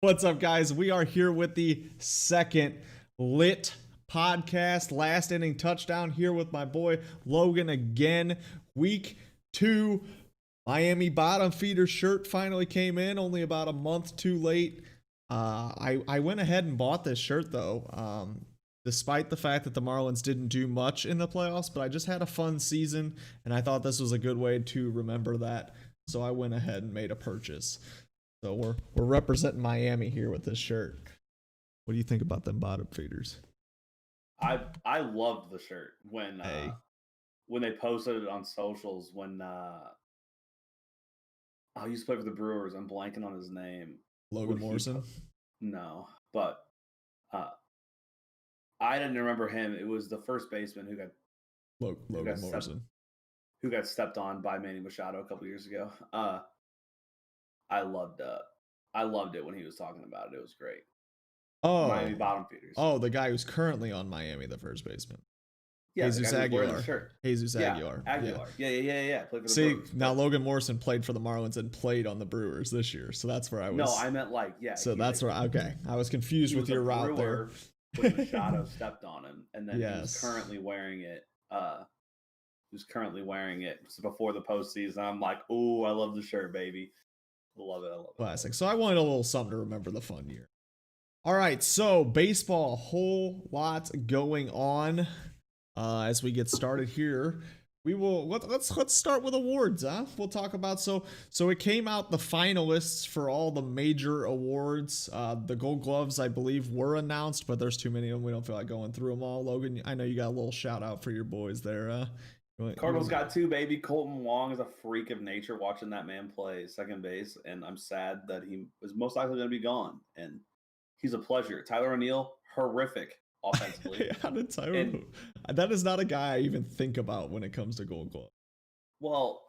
What's up, guys? We are here with the second lit podcast, last inning touchdown, here with my boy Logan again. Week 2, Miami bottom feeder shirt finally came in, only about a month too late. I went ahead and bought this shirt though, despite the fact that the Marlins didn't do much in the playoffs, but I just had a fun season and I thought this was a good way to remember that. So I went ahead and made a purchase. So we're representing Miami here with this shirt. What do you think about them bottom feeders? I loved the shirt when they posted it on socials when he used to play for the Brewers. I'm blanking on his name. Logan Morrison? No, but I didn't remember him. It was the first baseman who got Logan Morrison, who got stepped on by Manny Machado a couple years ago. I loved it when he was talking about it. It was great. Oh, Miami bottom feeders. Oh, the guy who's currently on Miami, the first baseman. Yeah, Jesus Aguilar. Jesus Aguilar. Aguilar. Yeah. Played for the Brewers. Now Logan Morrison played for the Marlins and played on the Brewers this year, so that's where I was. No, I meant So that's where. Okay, I was confused with your route there. When Machado stepped on him, and then he was currently wearing it. Before the postseason. I'm like, ooh, I love the shirt, baby. I love it. Classic. So I wanted a little something to remember the fun year. All right, so baseball, a whole lot going on. As we get started here, we will let's start with awards. We'll talk about so it came out, the finalists for all the major awards. The Gold Gloves, I believe, were announced, but there's too many of them. We don't feel like going through them all. Logan, I know you got a little shout out for your boys there. Cardinals got 2, baby. Colton Wong is a freak of nature. Watching that man play second base, and I'm sad that he is most likely going to be gone. And he's a pleasure. Tyler O'Neill, horrific offensively. How did Tyler? That is not a guy I even think about when it comes to Gold Glove. Well,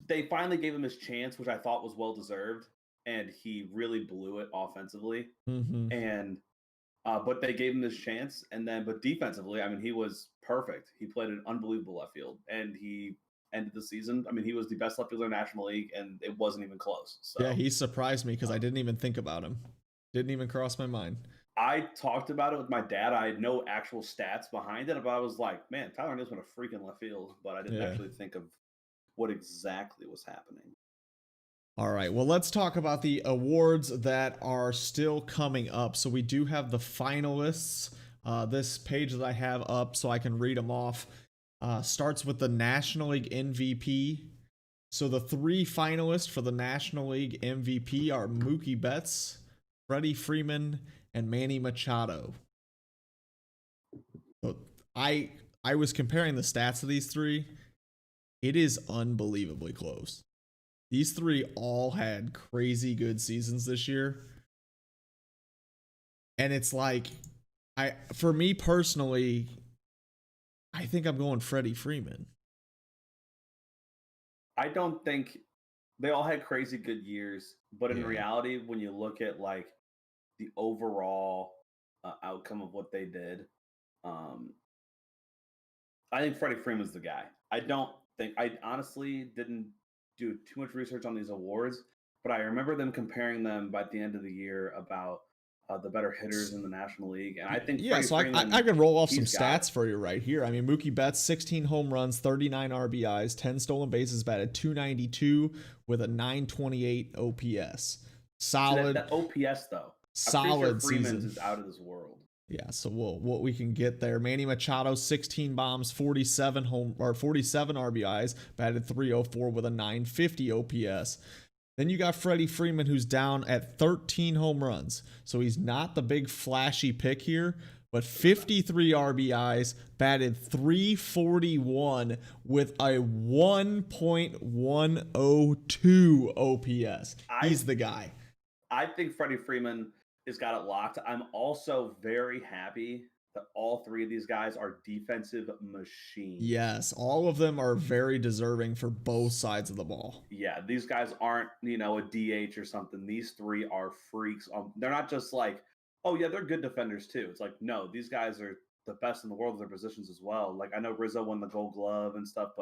they finally gave him his chance, which I thought was well deserved, and he really blew it offensively. Mm-hmm. And but they gave him this chance, but defensively, I mean, he was perfect. He played an unbelievable left field, and he ended the season. I mean, he was the best left fielder in the National League, and it wasn't even close. So, yeah, he surprised me because I didn't even think about him. Didn't even cross my mind. I talked about it with my dad. I had no actual stats behind it, but I was like, man, Tyler O'Neill's been a freaking left field, but I didn't actually think of what exactly was happening. All right, well, let's talk about the awards that are still coming up. So we do have the finalists. This page that I have up so I can read them off starts with the National League MVP. So the 3 finalists for the National League MVP are Mookie Betts, Freddie Freeman, and Manny Machado. So I was comparing the stats of these 3. It is unbelievably close. These 3 all had crazy good seasons this year. And it's like, for me personally, I think I'm going Freddie Freeman. I don't think they all had crazy good years, but in reality, when you look at like the overall outcome of what they did, I think Freddie Freeman's the guy. I honestly didn't do too much research on these awards, but I remember them comparing them by the end of the year about the better hitters in the National League. And I think I can roll off some stats for you right here. I mean, Mookie Betts, 16 home runs, 39 RBIs, 10 stolen bases batted, 292 with a 928 OPS. Solid. That OPS though. Solid Freeman's season. Is out of this world. Yeah, so what we can get there. Manny Machado, 16 bombs, 47 RBIs, batted 304 with a 950 OPS. Then you got Freddie Freeman, who's down at 13 home runs. So he's not the big flashy pick here, but 53 RBIs, batted 341 with a 1.102 OPS. He's the guy. I think Freddie Freeman has got it locked. I'm also very happy that all 3 of these guys are defensive machines. Yes, all of them are very deserving for both sides of the ball. Yeah, these guys aren't, a DH or something. These 3 are freaks. They're not just like, oh, yeah, they're good defenders too. It's like, no, these guys are the best in the world at their positions as well. Like, I know Rizzo won the Gold Glove and stuff,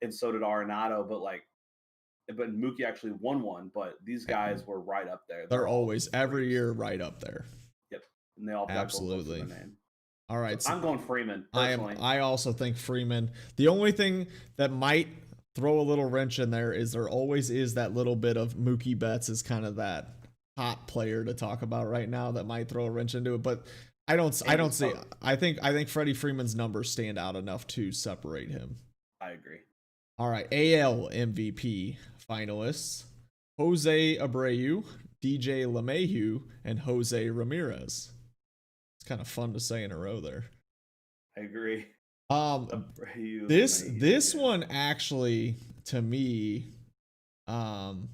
and so did Arenado, but like, but Mookie actually won one. But these guys were right up there. They're always every year right up there. Yep, and they all got Absolutely. their name. All right, so I'm going Freeman personally. I also think Freeman. The only thing that might throw a little wrench in there is there always is that little bit of Mookie Betts is kind of that hot player to talk about right now that might throw a wrench into it, but I don't see. I think Freddie Freeman's numbers stand out enough to separate him. I agree. All right, AL MVP finalists: Jose Abreu, DJ LeMahieu, and Jose Ramirez. It's kind of fun to say in a row there. I agree. Abreu, this one actually, to me, all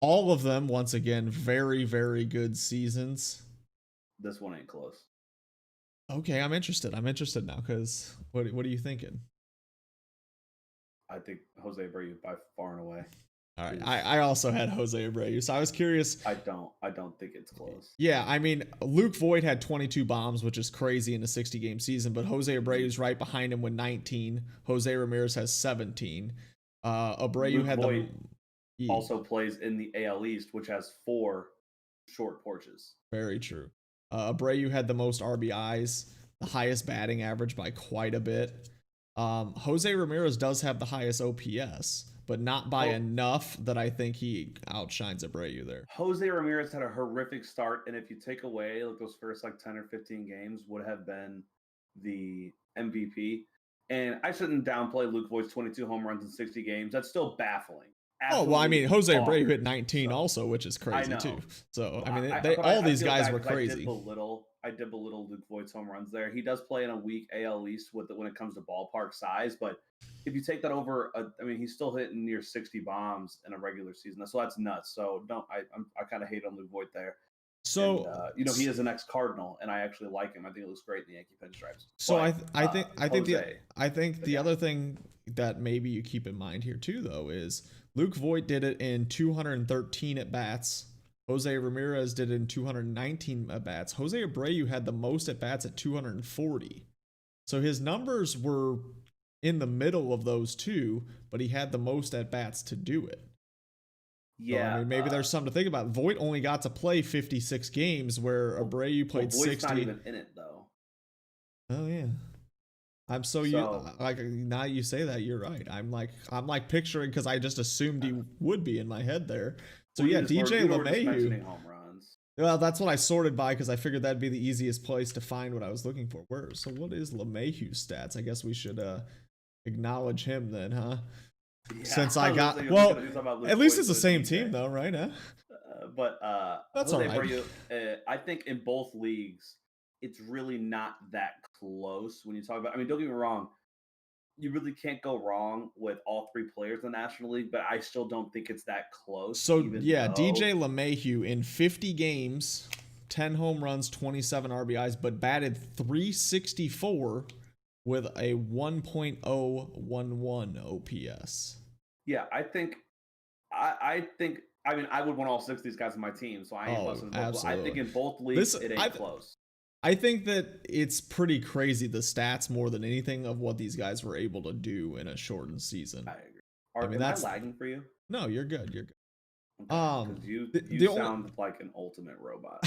of them once again very, very good seasons. This one ain't close. Okay, I'm interested now because what are you thinking? I think Jose Abreu by far and away. All right, I also had Jose Abreu, so I was curious. I don't think it's close. Yeah, I mean, Luke Voit had 22 bombs, which is crazy in a 60-game season, but Jose Abreu's right behind him with 19. Jose Ramirez has 17. Abreu Luke had Voit also plays in the AL East, which has 4 short porches. Very true. Abreu had the most RBIs, the highest batting average by quite a bit. Jose Ramirez does have the highest OPS, but not by enough that I think he outshines Abreu there. Jose Ramirez had a horrific start, and if you take away like those first 10 or 15 games, would have been the MVP. And I shouldn't downplay Luke Voigt's 22 home runs in 60 games. That's still baffling. Absolutely. Well, I mean, Jose Abreu hit 19 also, which is crazy too. So, I mean, all these guys were crazy. I did belittle Luke Voigt's home runs there. He does play in a weak AL East when it comes to ballpark size, but if you take that over, he's still hitting near 60 bombs in a regular season. So that's nuts. So I kind of hate on Luke Voigt there. So and, he is an ex-Cardinal, and I actually like him. I think it looks great in the Yankee pinstripes. So I think the other thing that maybe you keep in mind here too, though, is Luke Voigt did it in 213 at bats. Jose Ramirez did it in 219 at bats. Jose Abreu had the most at bats at 240. So his numbers were in the middle of those two, but he had the most at bats to do it. Yeah, so, I mean, maybe there's something to think about. Voigt only got to play 56 games, where Abreu played 60. Voigt's not even in it though. Oh yeah, now you say that, you're right. I'm like picturing, because I just assumed he would be in my head there. So yeah, DJ LeMahieu. Home runs. Well, that's what I sorted by, because I figured that'd be the easiest place to find what I was looking for. So what is LeMahieu's stats? I guess we should acknowledge him then, huh? Yeah, since I got at least it's the same team though, right? But that's all right. I think in both leagues, it's really not that close when you talk about. I mean, don't get me wrong, you really can't go wrong with all 3 players in the National League, but I still don't think it's that close. So yeah, DJ LeMahieu in 50 games, 10 home runs, 27 RBIs, but batted .364 with a 1.011 OPS. Yeah, I think I would want all 6 of these guys on my team, so I ain't busting them. I think in both leagues it ain't close. I think that it's pretty crazy, the stats more than anything, of what these guys were able to do in a shortened season. I agree. Am I lagging for you? No, you're good. You're good. Okay, you sound like an ultimate robot.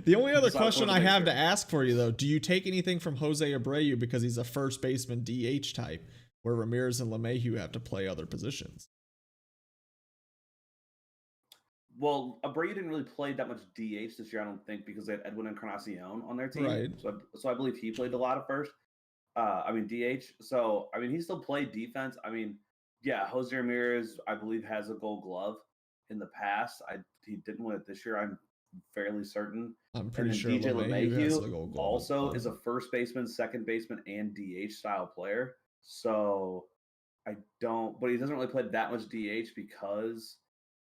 The only other question I have to ask for you, though, do you take anything from Jose Abreu, because he's a first baseman DH type, where Ramirez and LeMahieu have to play other positions? Well, Abreu didn't really play that much DH this year, I don't think, because they had Edwin Encarnacion on their team. Right. So I believe he played a lot at first. DH. So, he still played defense. Yeah, Jose Ramirez, I believe, has a Gold Glove in the past. He didn't win it this year, I'm fairly certain. I'm pretty sure DJ LeMahieu also is a first baseman, second baseman, and DH style player. So but he doesn't really play that much DH because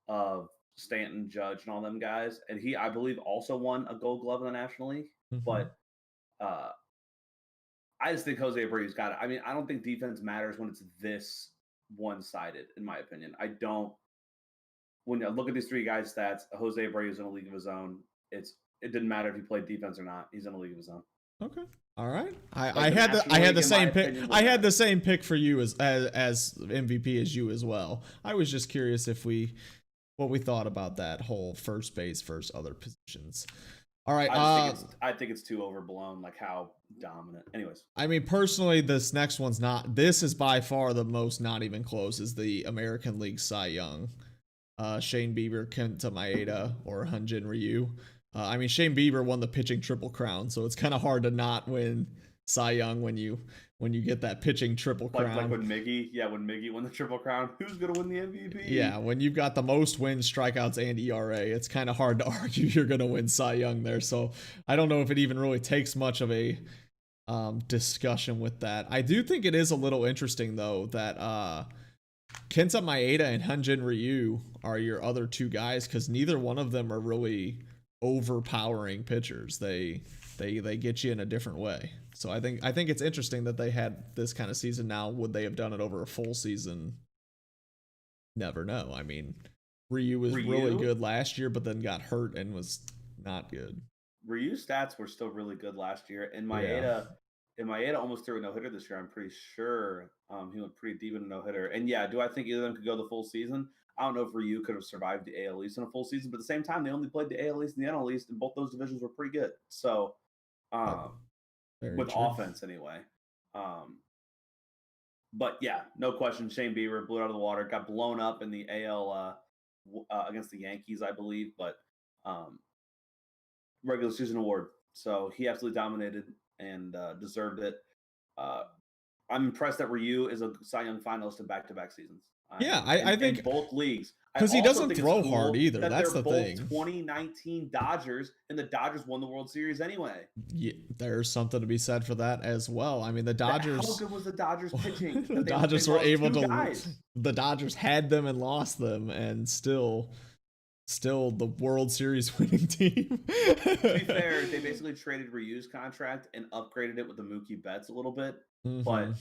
of Stanton, Judge, and all them guys. And he, I believe, also won a Gold Glove in the National League. Mm-hmm. But I just think Jose Abreu's got it. I don't think defense matters when it's this one-sided, in my opinion. When you look at these 3 guys' stats, Jose Abreu is in a league of his own. It didn't matter if he played defense or not. He's in a league of his own. Okay. All right. Like the National I had League, the in my same pick. opinion, I would had have. the same pick for you as MVP as you as well. I was just curious if what we thought about that whole first base versus other positions. All right. I think it's too overblown, like how dominant. Anyways, I mean, personally, this next one's not. This is by far the most not even close. Is the American League Cy Young? Shane Bieber, Kenta Maeda, or Hyunjin Ryu. I mean, Shane Bieber won the pitching triple crown, so it's kind of hard to not win Cy Young when you get that pitching triple crown. like when Miggy won the triple crown, who's gonna win the MVP? Yeah, when you've got the most wins, strikeouts, and ERA, it's kind of hard to argue you're gonna win Cy Young there. So I don't know if it even really takes much of a discussion with that. I do think it is a little interesting though that Kenta Maeda and Hyunjin Ryu are your other two guys because neither one of them are really overpowering pitchers. They get you in a different way. So I think it's interesting that they had this kind of season. Now, would they have done it over a full season? Never know. I mean, Ryu was really good last year, but then got hurt and was not good. Ryu's stats were still really good last year, and Maeda almost threw a no-hitter this year. I'm pretty sure he went pretty deep in a no-hitter. And yeah, do I think either of them could go the full season? I don't know if Ryu could have survived the AL East in a full season, but at the same time, they only played the AL East and the NL East, and both those divisions were pretty good. So, with true. offense anyway. But yeah, no question. Shane Bieber blew it out of the water, got blown up in the AL against the Yankees, I believe, but regular season award. So he absolutely dominated and deserved it. I'm impressed that Ryu is a Cy Young finalist in back-to-back seasons. Yeah, I think in both leagues because he doesn't throw hard either. That's the thing. 2019 Dodgers, and the Dodgers won the World Series anyway. Yeah, there's something to be said for that as well. I mean, the Dodgers. How good was the Dodgers pitching? The Dodgers were able to. The Dodgers had them and lost them, and still the World Series winning team. To be fair, they basically traded Ryu's contract and upgraded it with the Mookie Betts a little bit, but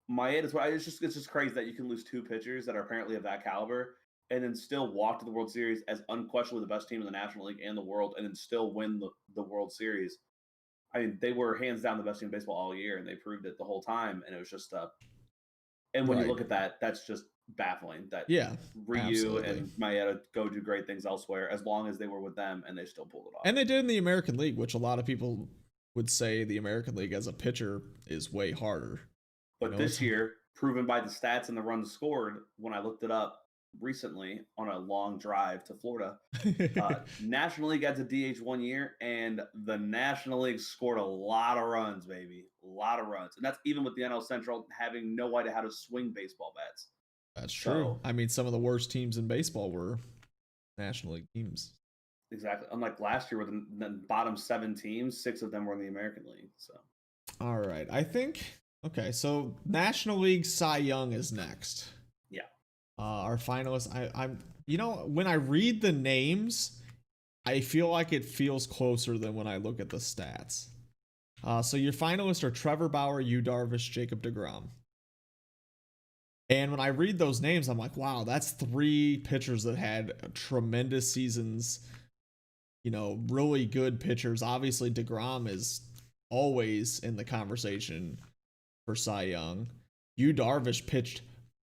Maeda's why it's just crazy that you can lose two pitchers that are apparently of that caliber and then still walk to the World Series as unquestionably the best team in the National League and the world, and then still win the World Series. I mean, they were hands down the best team in baseball all year, and they proved it the whole time. And it was just and when you look at that, that's just baffling. That Ryu absolutely. And Maeda go do great things elsewhere as long as they were with them, and they still pulled it off. And they did in the American League, which a lot of people would say the American League as a pitcher is way harder. But this year, proven by the stats and the runs scored, when I looked it up recently on a long drive to Florida, National League got to DH 1 year, and the National League scored a lot of runs, baby. A lot of runs. And that's even with the NL Central having no idea how to swing baseball bats. That's true. So, I mean, some of the worst teams in baseball were National League teams. Exactly. Unlike last year, where the bottom 7 teams, 6 of them were in the American League. So, all right. I think... Okay, so National League Cy Young is next. Yeah. Our finalists, I'm when I read the names, I feel like it feels closer than when I look at the stats. So your finalists are Trevor Bauer, Yu Darvish, Jacob deGrom. And when I read those names, I'm like, wow, that's 3 pitchers that had tremendous seasons. Really good pitchers. Obviously, deGrom is always in the conversation for Cy Young. Yu Darvish pitched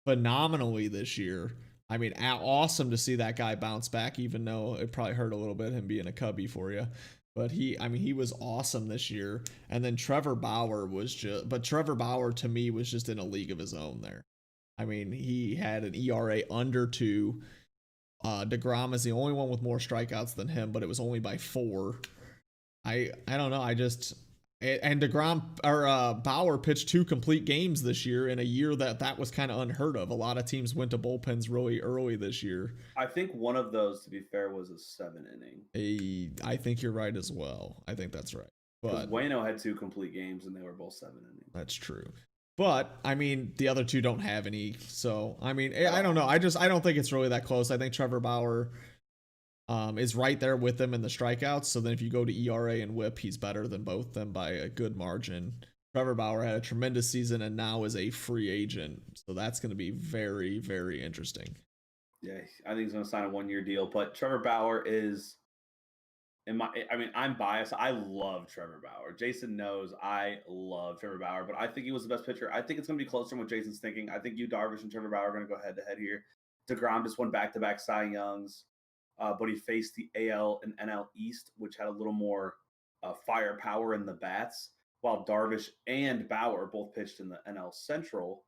phenomenally this year. I mean, awesome to see that guy bounce back, even though it probably hurt a little bit him being a Cubby for you. But he was awesome this year. And then Trevor Bauer Trevor Bauer to me was just in a league of his own there. I mean, he had an ERA under 2. deGrom is the only one with more strikeouts than him, but it was only by 4. I don't know. And deGrom or Bauer pitched 2 complete games this year in a year that was kind of unheard of. A lot of teams went to bullpens really early this year. I think one of those, to be fair, was a 7-inning. I think you're right as well. I think that's right. But Waino had 2 complete games, and they were both 7 innings. That's true. But I mean, the other 2 don't have any. So I mean, I don't know. I don't think it's really that close. I think Trevor Bauer is right there with them in the strikeouts. So then if you go to ERA and WHIP, he's better than both of them by a good margin. Trevor Bauer had a tremendous season and now is a free agent. So that's going to be very, very interesting. Yeah, I think he's going to sign a 1-year deal. But Trevor Bauer is I mean, I'm biased. I love Trevor Bauer. Jason knows I love Trevor Bauer, but I think he was the best pitcher. I think it's going to be closer than what Jason's thinking. I think you, Darvish, and Trevor Bauer are going to go head to head here. DeGrom just won back-to-back Cy Youngs, but he faced the AL and NL East, which had a little more firepower in the bats, while Darvish and Bauer both pitched in the NL Central,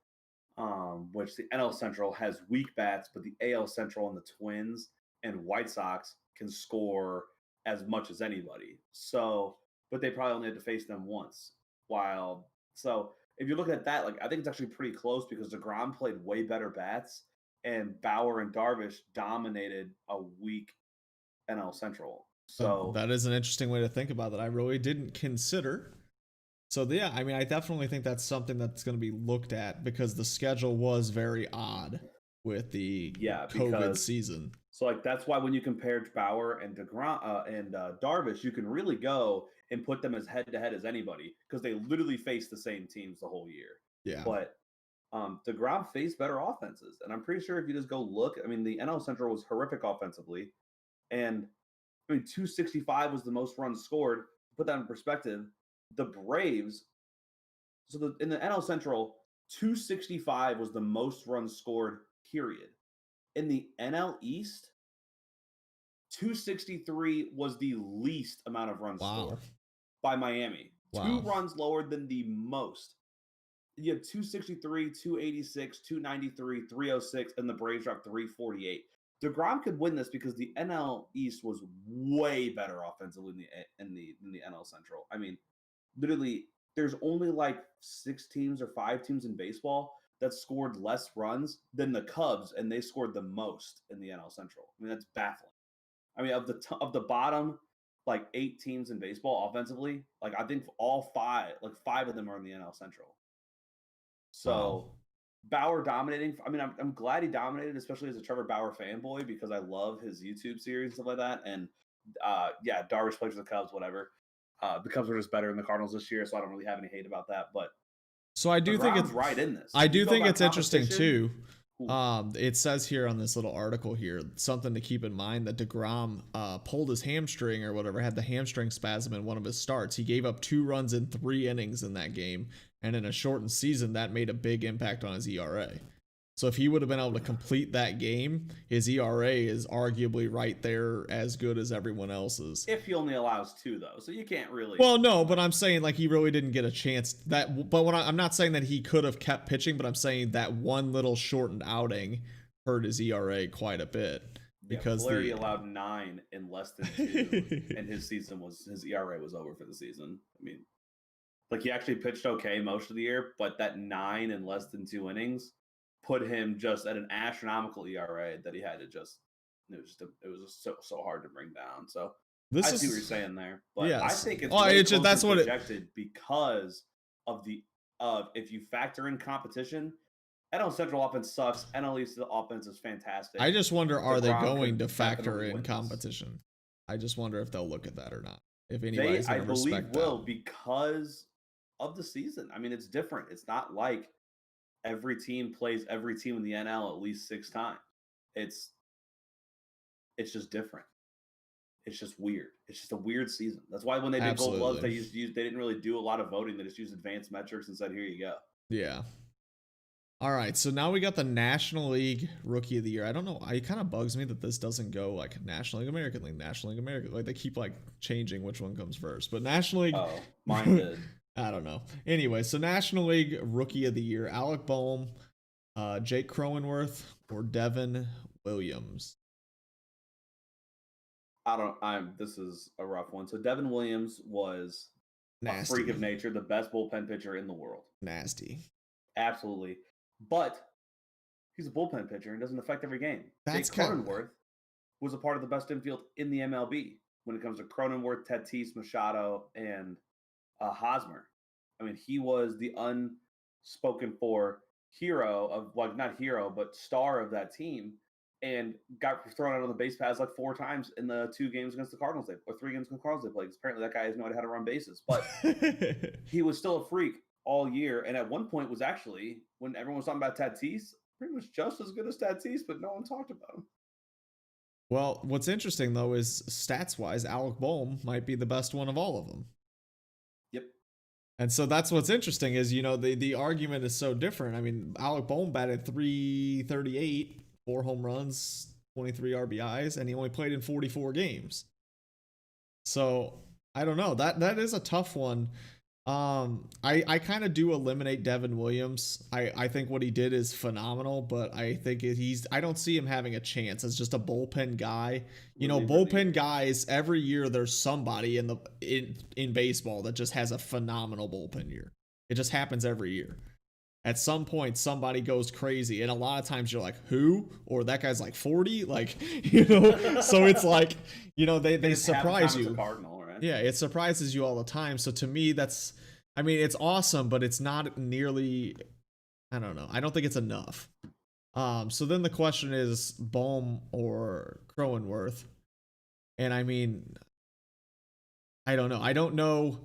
which the NL Central has weak bats, but the AL Central and the Twins and White Sox can score as much as anybody. So, but they probably only had to face them once. While so, if you look at that, like I think it's actually pretty close because DeGrom played way better bats, and Bauer and Darvish dominated a weak NL Central. So That is an interesting way to think about that. I really didn't consider. So yeah, I mean, I definitely think that's something that's going to be looked at because the schedule was very odd with the yeah, COVID season. So like that's why when you compared Bauer and DeGrom and Darvish, you can really go and put them as head to head as anybody because they literally face the same teams the whole year. Yeah. But DeGrom faced better offenses, and I'm pretty sure if you just go look, I mean, the NL Central was horrific offensively, and I mean, 265 was the most runs scored. To put that in perspective, the Braves. So in the NL Central, 265 was the most runs scored. Period. In the NL East, 263 was the least amount of runs scored by Miami. Wow. 2 runs lower than the most. You have 263, 286, 293, 306, and the Braves dropped 348. DeGrom could win this because the NL East was way better offensively in the NL Central. I mean, literally, there's only like 6 teams or 5 teams in baseball that scored less runs than the Cubs, and they scored the most in the NL Central. I mean, that's baffling. I mean, of the bottom like 8 teams in baseball offensively, like I think all 5, like 5 of them are in the NL Central. So wow. Bauer dominating. I mean, I'm glad he dominated, especially as a Trevor Bauer fanboy because I love his YouTube series and stuff like that. And yeah, Darvish plays for the Cubs, whatever. The Cubs are just better than the Cardinals this year, so I don't really have any hate about that. But so I do think it's right in this. I do think it's interesting too. It says here on this little article here, something to keep in mind that DeGrom pulled his hamstring or whatever, had the hamstring spasm in one of his starts. He gave up 2 runs in 3 innings in that game, and in a shortened season, that made a big impact on his ERA. So if he would have been able to complete that game, his ERA is arguably right there as good as everyone else's. If he only allows 2, though, so you can't really. Well, no, but I'm saying like he really didn't get a chance. But I'm not saying that he could have kept pitching, but I'm saying that one little shortened outing hurt his ERA quite a bit because Larry allowed 9 in less than 2, and his ERA was over for the season. I mean, like he actually pitched okay most of the year, but that 9 in less than 2 innings put him just at an astronomical ERA that he had to just it was just so hard to bring down. So I see what you're saying there, but yes. I think it's that's what projected because of if you factor in competition. NL Central offense sucks. NL East offense is fantastic. I just wonder, are they going to factor in competition? I just wonder if they'll look at that or not. If anybody's going to respect that. I believe will because of the season. I mean, it's different. It's not like every team plays every team in the NL at least 6 times. It's just different. It's just weird. It's just a weird season. That's why when they did Gold Gloves, they didn't really do a lot of voting. They just used advanced metrics and said, "Here you go." Yeah. All right, so now we got the National League Rookie of the Year. I don't know. It kind of bugs me that this doesn't go like National League, American League, National League, American. Like they keep like changing which one comes first. But National League. Oh, mine did. I don't know. Anyway, so National League Rookie of the Year: Alec Boehm, Jake Cronenworth, or Devin Williams. This is a rough one. So Devin Williams was a freak of nature, the best bullpen pitcher in the world. Nasty. Absolutely. But he's a bullpen pitcher and doesn't affect every game. Jake Cronenworth was a part of the best infield in the MLB when it comes to Cronenworth, Tatis, Machado, and Hosmer. I mean, he was the unspoken for hero of, like, not hero, but star of that team, and got thrown out on the base paths like 4 times in the 2 games against the Cardinals, or 3 games against the Cardinals they played. Apparently, that guy has no idea how to run bases, but he was still a freak all year. And at one point was actually, when everyone was talking about Tatis, pretty much just as good as Tatis, but no one talked about him. Well, what's interesting though is stats wise, Alec Bohm might be the best one of all of them. Yep. And so that's what's interesting is, the argument is so different. I mean, Alec Bohm batted 338, 4 home runs, 23 RBIs, and he only played in 44 games. So I don't know. That is a tough one. I kind of do eliminate Devin Williams. I think what he did is phenomenal, but I think I don't see him having a chance as just a bullpen guy. Bullpen guys every year there's somebody in baseball that just has a phenomenal bullpen year. It just happens every year. At some point somebody goes crazy, and a lot of times you're like, who? Or that guy's like 40, like, so it's like, they surprise you. Cardinal, right? Yeah, it surprises you all the time. So to me, it's awesome, but it's not nearly, I don't know. I don't think it's enough. So then the question is Bohm or Cronenworth. And I mean, I don't know. I don't know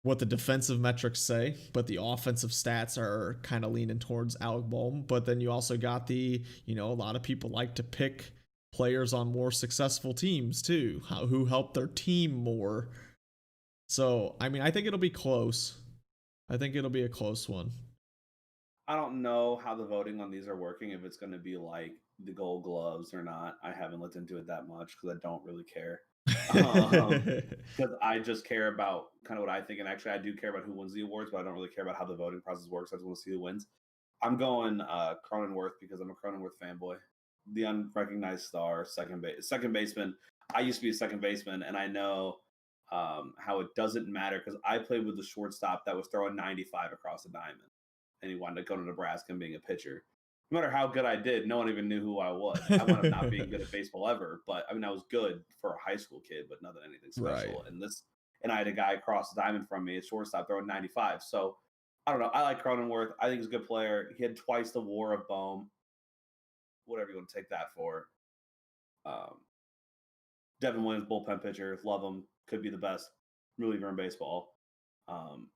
what the defensive metrics say, but the offensive stats are kind of leaning towards Alec Bohm. But then you also got a lot of people like to pick players on more successful teams too, who help their team more. So, I mean, I think it'll be close. I think it'll be a close one. I don't know how the voting on these are working, if it's going to be like the Gold Gloves or not. I haven't looked into it that much because I don't really care. Because I just care about kind of what I think. And actually, I do care about who wins the awards, but I don't really care about how the voting process works. I just want to see who wins. I'm going Cronenworth because I'm a Cronenworth fanboy. The unrecognized star, second baseman. I used to be a second baseman, and I know how it doesn't matter because I played with the shortstop that was throwing 95 across the diamond, and he wanted to go to Nebraska and being a pitcher. No matter how good I did, no one even knew who I was. I wound up not being good at baseball ever, but I mean, I was good for a high school kid, but nothing anything special. Right. And I had a guy across the diamond from me, a shortstop, throwing 95. So I don't know. I like Cronenworth. I think he's a good player. He had twice the WAR of Bohm. Whatever you want to take that for. Devin Williams, bullpen pitcher, love him. Could be the best reliever in baseball.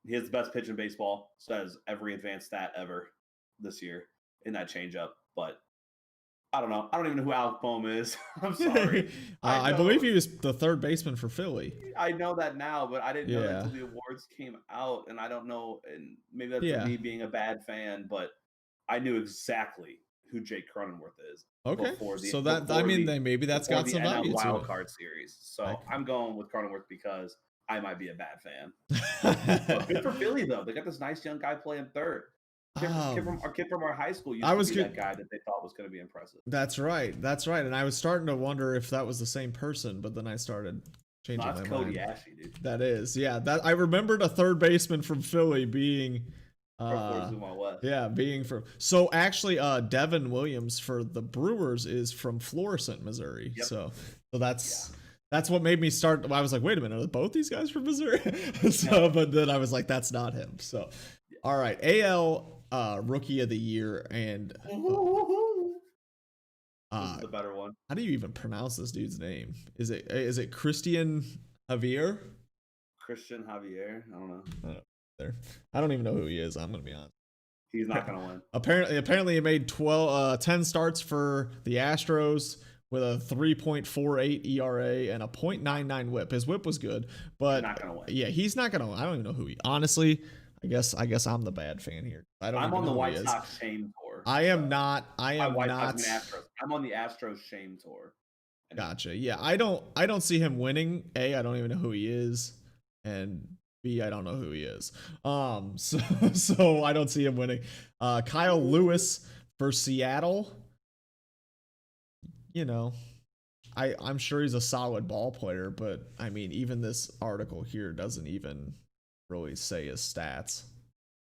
He has the best pitch in baseball. Says every advanced stat ever this year in that changeup. But I don't know. I don't even know who Alec Bohm is. I'm sorry. I believe he was the third baseman for Philly. I know that now, but I didn't know that until the awards came out, and I don't know. And maybe that's me being a bad fan, but I knew exactly who Jake Cronenworth is. Okay, maybe that's got some value to it. Wild card series. So I'm going with Cronenworth because I might be a bad fan. But good for Philly though. They got this nice young guy playing third. Kid from our high school used to be that guy that they thought was going to be impressive. That's right. And I was starting to wonder if that was the same person, but then I started changing my mind. That's Cody Ashley, dude. That is, yeah. That I remembered a third baseman from Philly being. Being from. So actually, Devin Williams for the Brewers is from Florissant, Missouri. Yep. So that's what made me start. I was like, wait a minute, are both these guys from Missouri? But then I was like, that's not him. So, all right, AL Rookie of the Year, and this is the better one. How do you even pronounce this dude's name? Is it Christian Javier? Christian Javier? I don't know. I don't even know who he is. I'm gonna be honest. He's not gonna win. Apparently, he made 10 starts for the Astros with a 3.48 ERA and a .99 WHIP. His WHIP was good, but he's not gonna win. Yeah, he's not gonna win. I don't even know who he. Honestly, I guess I'm the bad fan here. I'm on the White Sox shame tour. I am not. I'm on the Astros shame tour. Gotcha. Yeah, I don't see him winning. A, I don't even know who he is, and B, I don't know who he is. So I don't see him winning. Kyle Lewis for Seattle. I'm sure he's a solid ball player, but I mean, even this article here doesn't even really say his stats.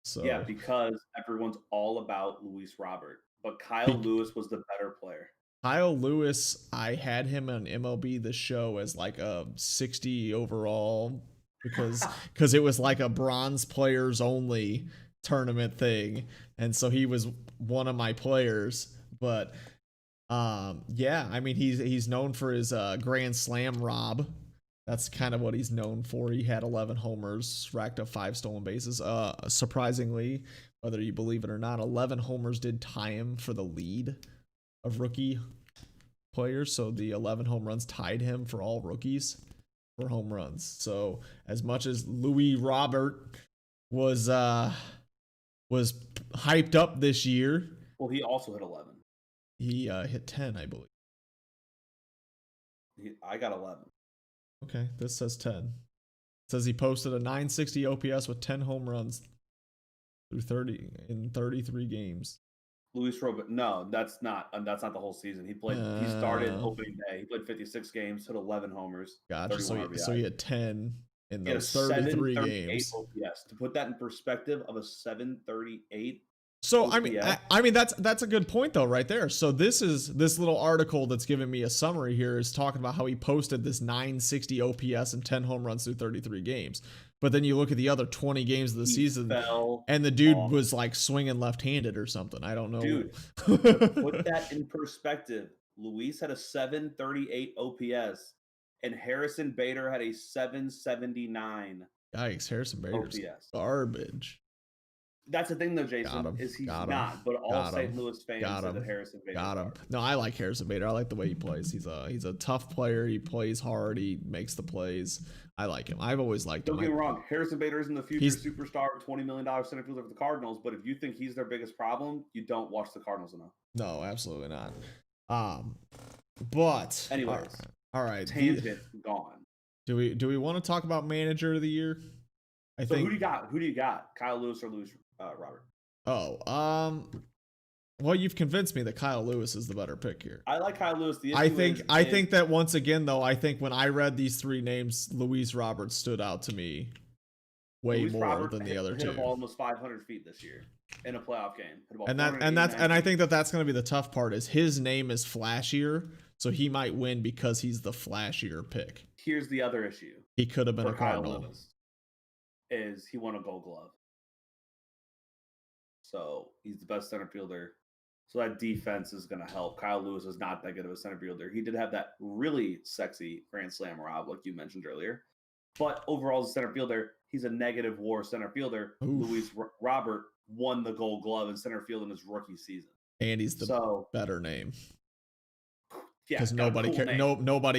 So yeah, because everyone's all about Luis Robert, but Kyle Lewis was the better player. Kyle Lewis, I had him on MLB The Show as like a 60 overall because it was like a bronze players only tournament thing, and so he was one of my players. But I mean, he's known for his grand slam rob. That's kind of what he's known for. He had 11 homers, racked up 5 stolen bases. Surprisingly, whether you believe it or not, 11 homers did tie him for the lead of rookie players. So the 11 home runs tied him for all rookies for home runs. So as much as Louis Robert was hyped up this year, Well, he also hit 11. he hit 10, I believe. I got 11. Okay, this says 10. It says he posted a 960 OPS with 10 home runs through 33 games. Luis Robert, no, that's not the whole season. He started opening day. He played 56 games, hit 11 homers. Gotcha. So he had 10 in He had a those 33 games. OPS. To put that in perspective of a 738. So OPS. I mean that's a good point though right there. So this little article that's giving me a summary here is talking about how he posted this 960 OPS and 10 home runs through 33 games. But then you look at the other 20 games of the season, and the dude was like swinging left-handed or something. I don't know. Dude, put that in perspective. Luis had a 738 OPS, and Harrison Bader had a 779. Yikes, Harrison Bader's OPS. Garbage. That's the thing, though, Jason, is he's not. But all St. Louis fans said that Harrison Bader. Got him. No, I like Harrison Bader. I like the way he plays. He's a tough player. He plays hard. He makes the plays. I like him. I've always liked him. Don't get me wrong. Harrison Bader isn't the future superstar, $20 million center fielder for the Cardinals. But if you think he's their biggest problem, you don't watch the Cardinals enough. No, absolutely not. But anyways, all right. Tangent gone. Do we want to talk about manager of the year? I think. Who do you got? Who do you got? Kyle Lewis or Luis Robert? Well, you've convinced me that Kyle Lewis is the better pick here. I like Kyle Lewis. I think that once again, though, I think when I read these three names, Luis Robert stood out to me way more than the other two. Hit a ball almost 500 feet this year in a playoff game. And I think that's going to be the tough part. Is his name is flashier, so he might win because he's the flashier pick. Here's the other issue. He could have been a Cardinal. Kyle Lewis is he won a Gold Glove, so he's the best center fielder. So that defense is going to help. Kyle Lewis is not that good of a center fielder. He did have that really sexy grand slam rob, like you mentioned earlier. But overall, as a center fielder, he's a negative WAR center fielder. Luis Robert won the Gold Glove in center field in his rookie season, and he's the better name. Yeah, because nobody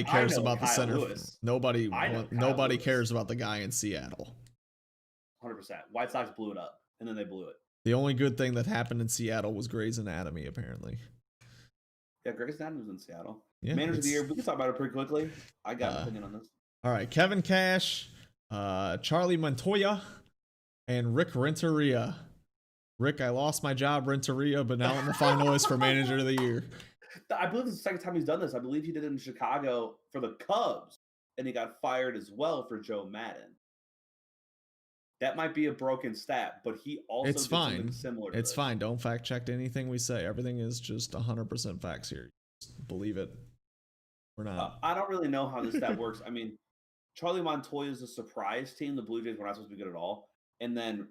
cares about the center. Lewis. Nobody cares about the guy in Seattle. 100%. White Sox blew it up, and then they blew it. The only good thing that happened in Seattle was Grey's Anatomy, apparently. Yeah, Grey's Anatomy was in Seattle. Yeah, Manager of the year, we can talk about it pretty quickly. I got an opinion on this. All right, Kevin Cash, Charlie Montoya, and Rick Renteria. Rick, I lost my job, Renteria, but now I'm the finalist for Manager of the Year. I believe it's the second time he's done this. I believe he did it in Chicago for the Cubs, and he got fired as well for Joe Madden. That might be a broken stat, but he also did something similar to It's fine. Don't fact check anything we say. Everything is just 100% facts here. Just believe it. We're not. I don't really know how this stat works. I mean, Charlie Montoya is a surprise team. The Blue Jays were not supposed to be good at all. And then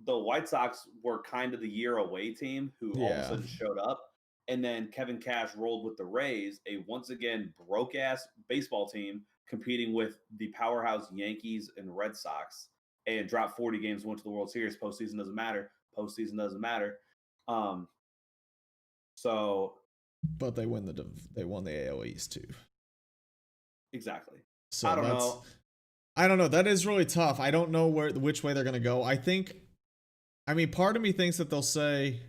the White Sox were kind of the year away team who all of a sudden showed up. And then Kevin Cash rolled with the Rays, a once again broke-ass baseball team competing with the powerhouse Yankees and Red Sox, and dropped 40 games, went to the World Series. Postseason doesn't matter. But they won the AL East too. Exactly. So I don't know. I don't know. That is really tough. I don't know which way they're gonna go. Part of me thinks that they'll say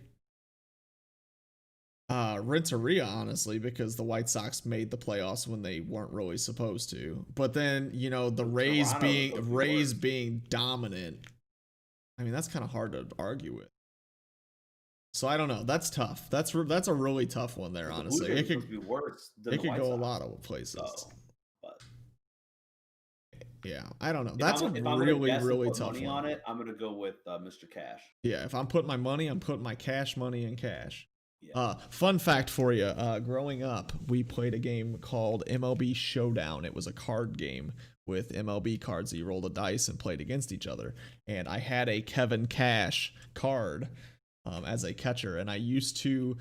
Renteria, honestly, because the White Sox made the playoffs when they weren't really supposed to. But then, the Rays being dominant, that's kind of hard to argue with. So I don't know. That's tough. That's a really tough one there, honestly. It could be worse than it could go a lot of places. Yeah, I don't know. That's a really tough one. On it, I'm going to go with Mr. Cash. Yeah, if I'm putting my money, I'm putting my cash money in cash. Yeah. Fun fact for you. Growing up, we played a game called MLB Showdown. It was a card game with MLB cards that you rolled a dice and played against each other. And I had a Kevin Cash card as a catcher, and I used to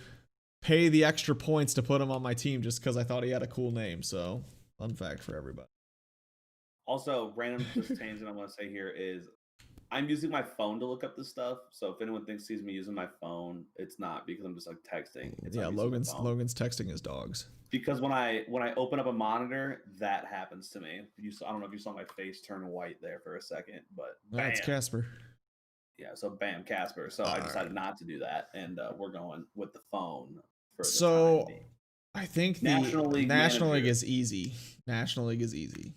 pay the extra points to put him on my team just because I thought he had a cool name. So, fun fact for everybody. Also, random just tangent I want to say here is I'm using my phone to look up this stuff. So if anyone sees me using my phone, it's not because I'm just like texting. It's Yeah, I'm using my phone. Logan's texting his dogs. Because when I open up a monitor, that happens to me. I don't know if you saw my face turn white there for a second, but bam. That's Casper. Yeah, so bam, Casper. So I decided not to do that, and we're going with the phone for the time being. I think the National League is easy. National League is easy,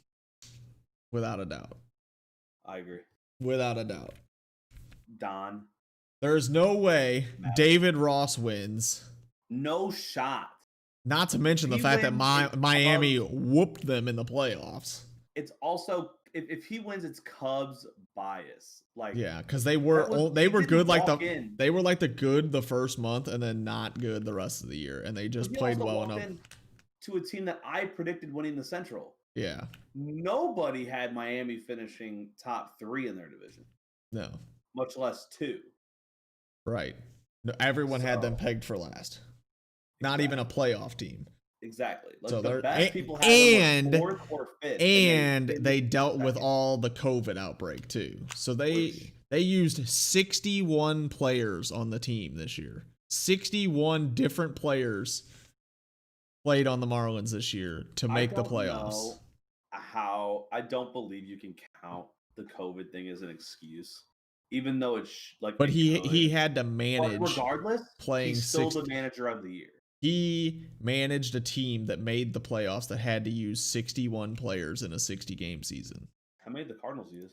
without a doubt. I agree. Without a doubt. Don. There's no way David Ross wins. No shot. Not to mention the fact that Miami whooped them in the playoffs. It's also if he wins, it's Cubs bias. Like because they were good they were like the good the first month and then not good the rest of the year, and they just played well enough to a team that I predicted winning the Central. Yeah. Nobody had Miami finishing top 3 in their division. No. Much less 2. Right. No, everyone had them pegged for last. Not even a playoff team. Exactly. Like so the best people had them 4th or 5th. And they dealt with all the COVID outbreak too. So they used 61 players on the team this year. 61 different players played on the Marlins this year to make the playoffs. I don't believe you can count the COVID thing as an excuse, even though it's like. But he had to manage. But regardless, playing he's still the manager of the year. He managed a team that made the playoffs that had to use 61 players in a 60-game season. How many did the Cardinals use?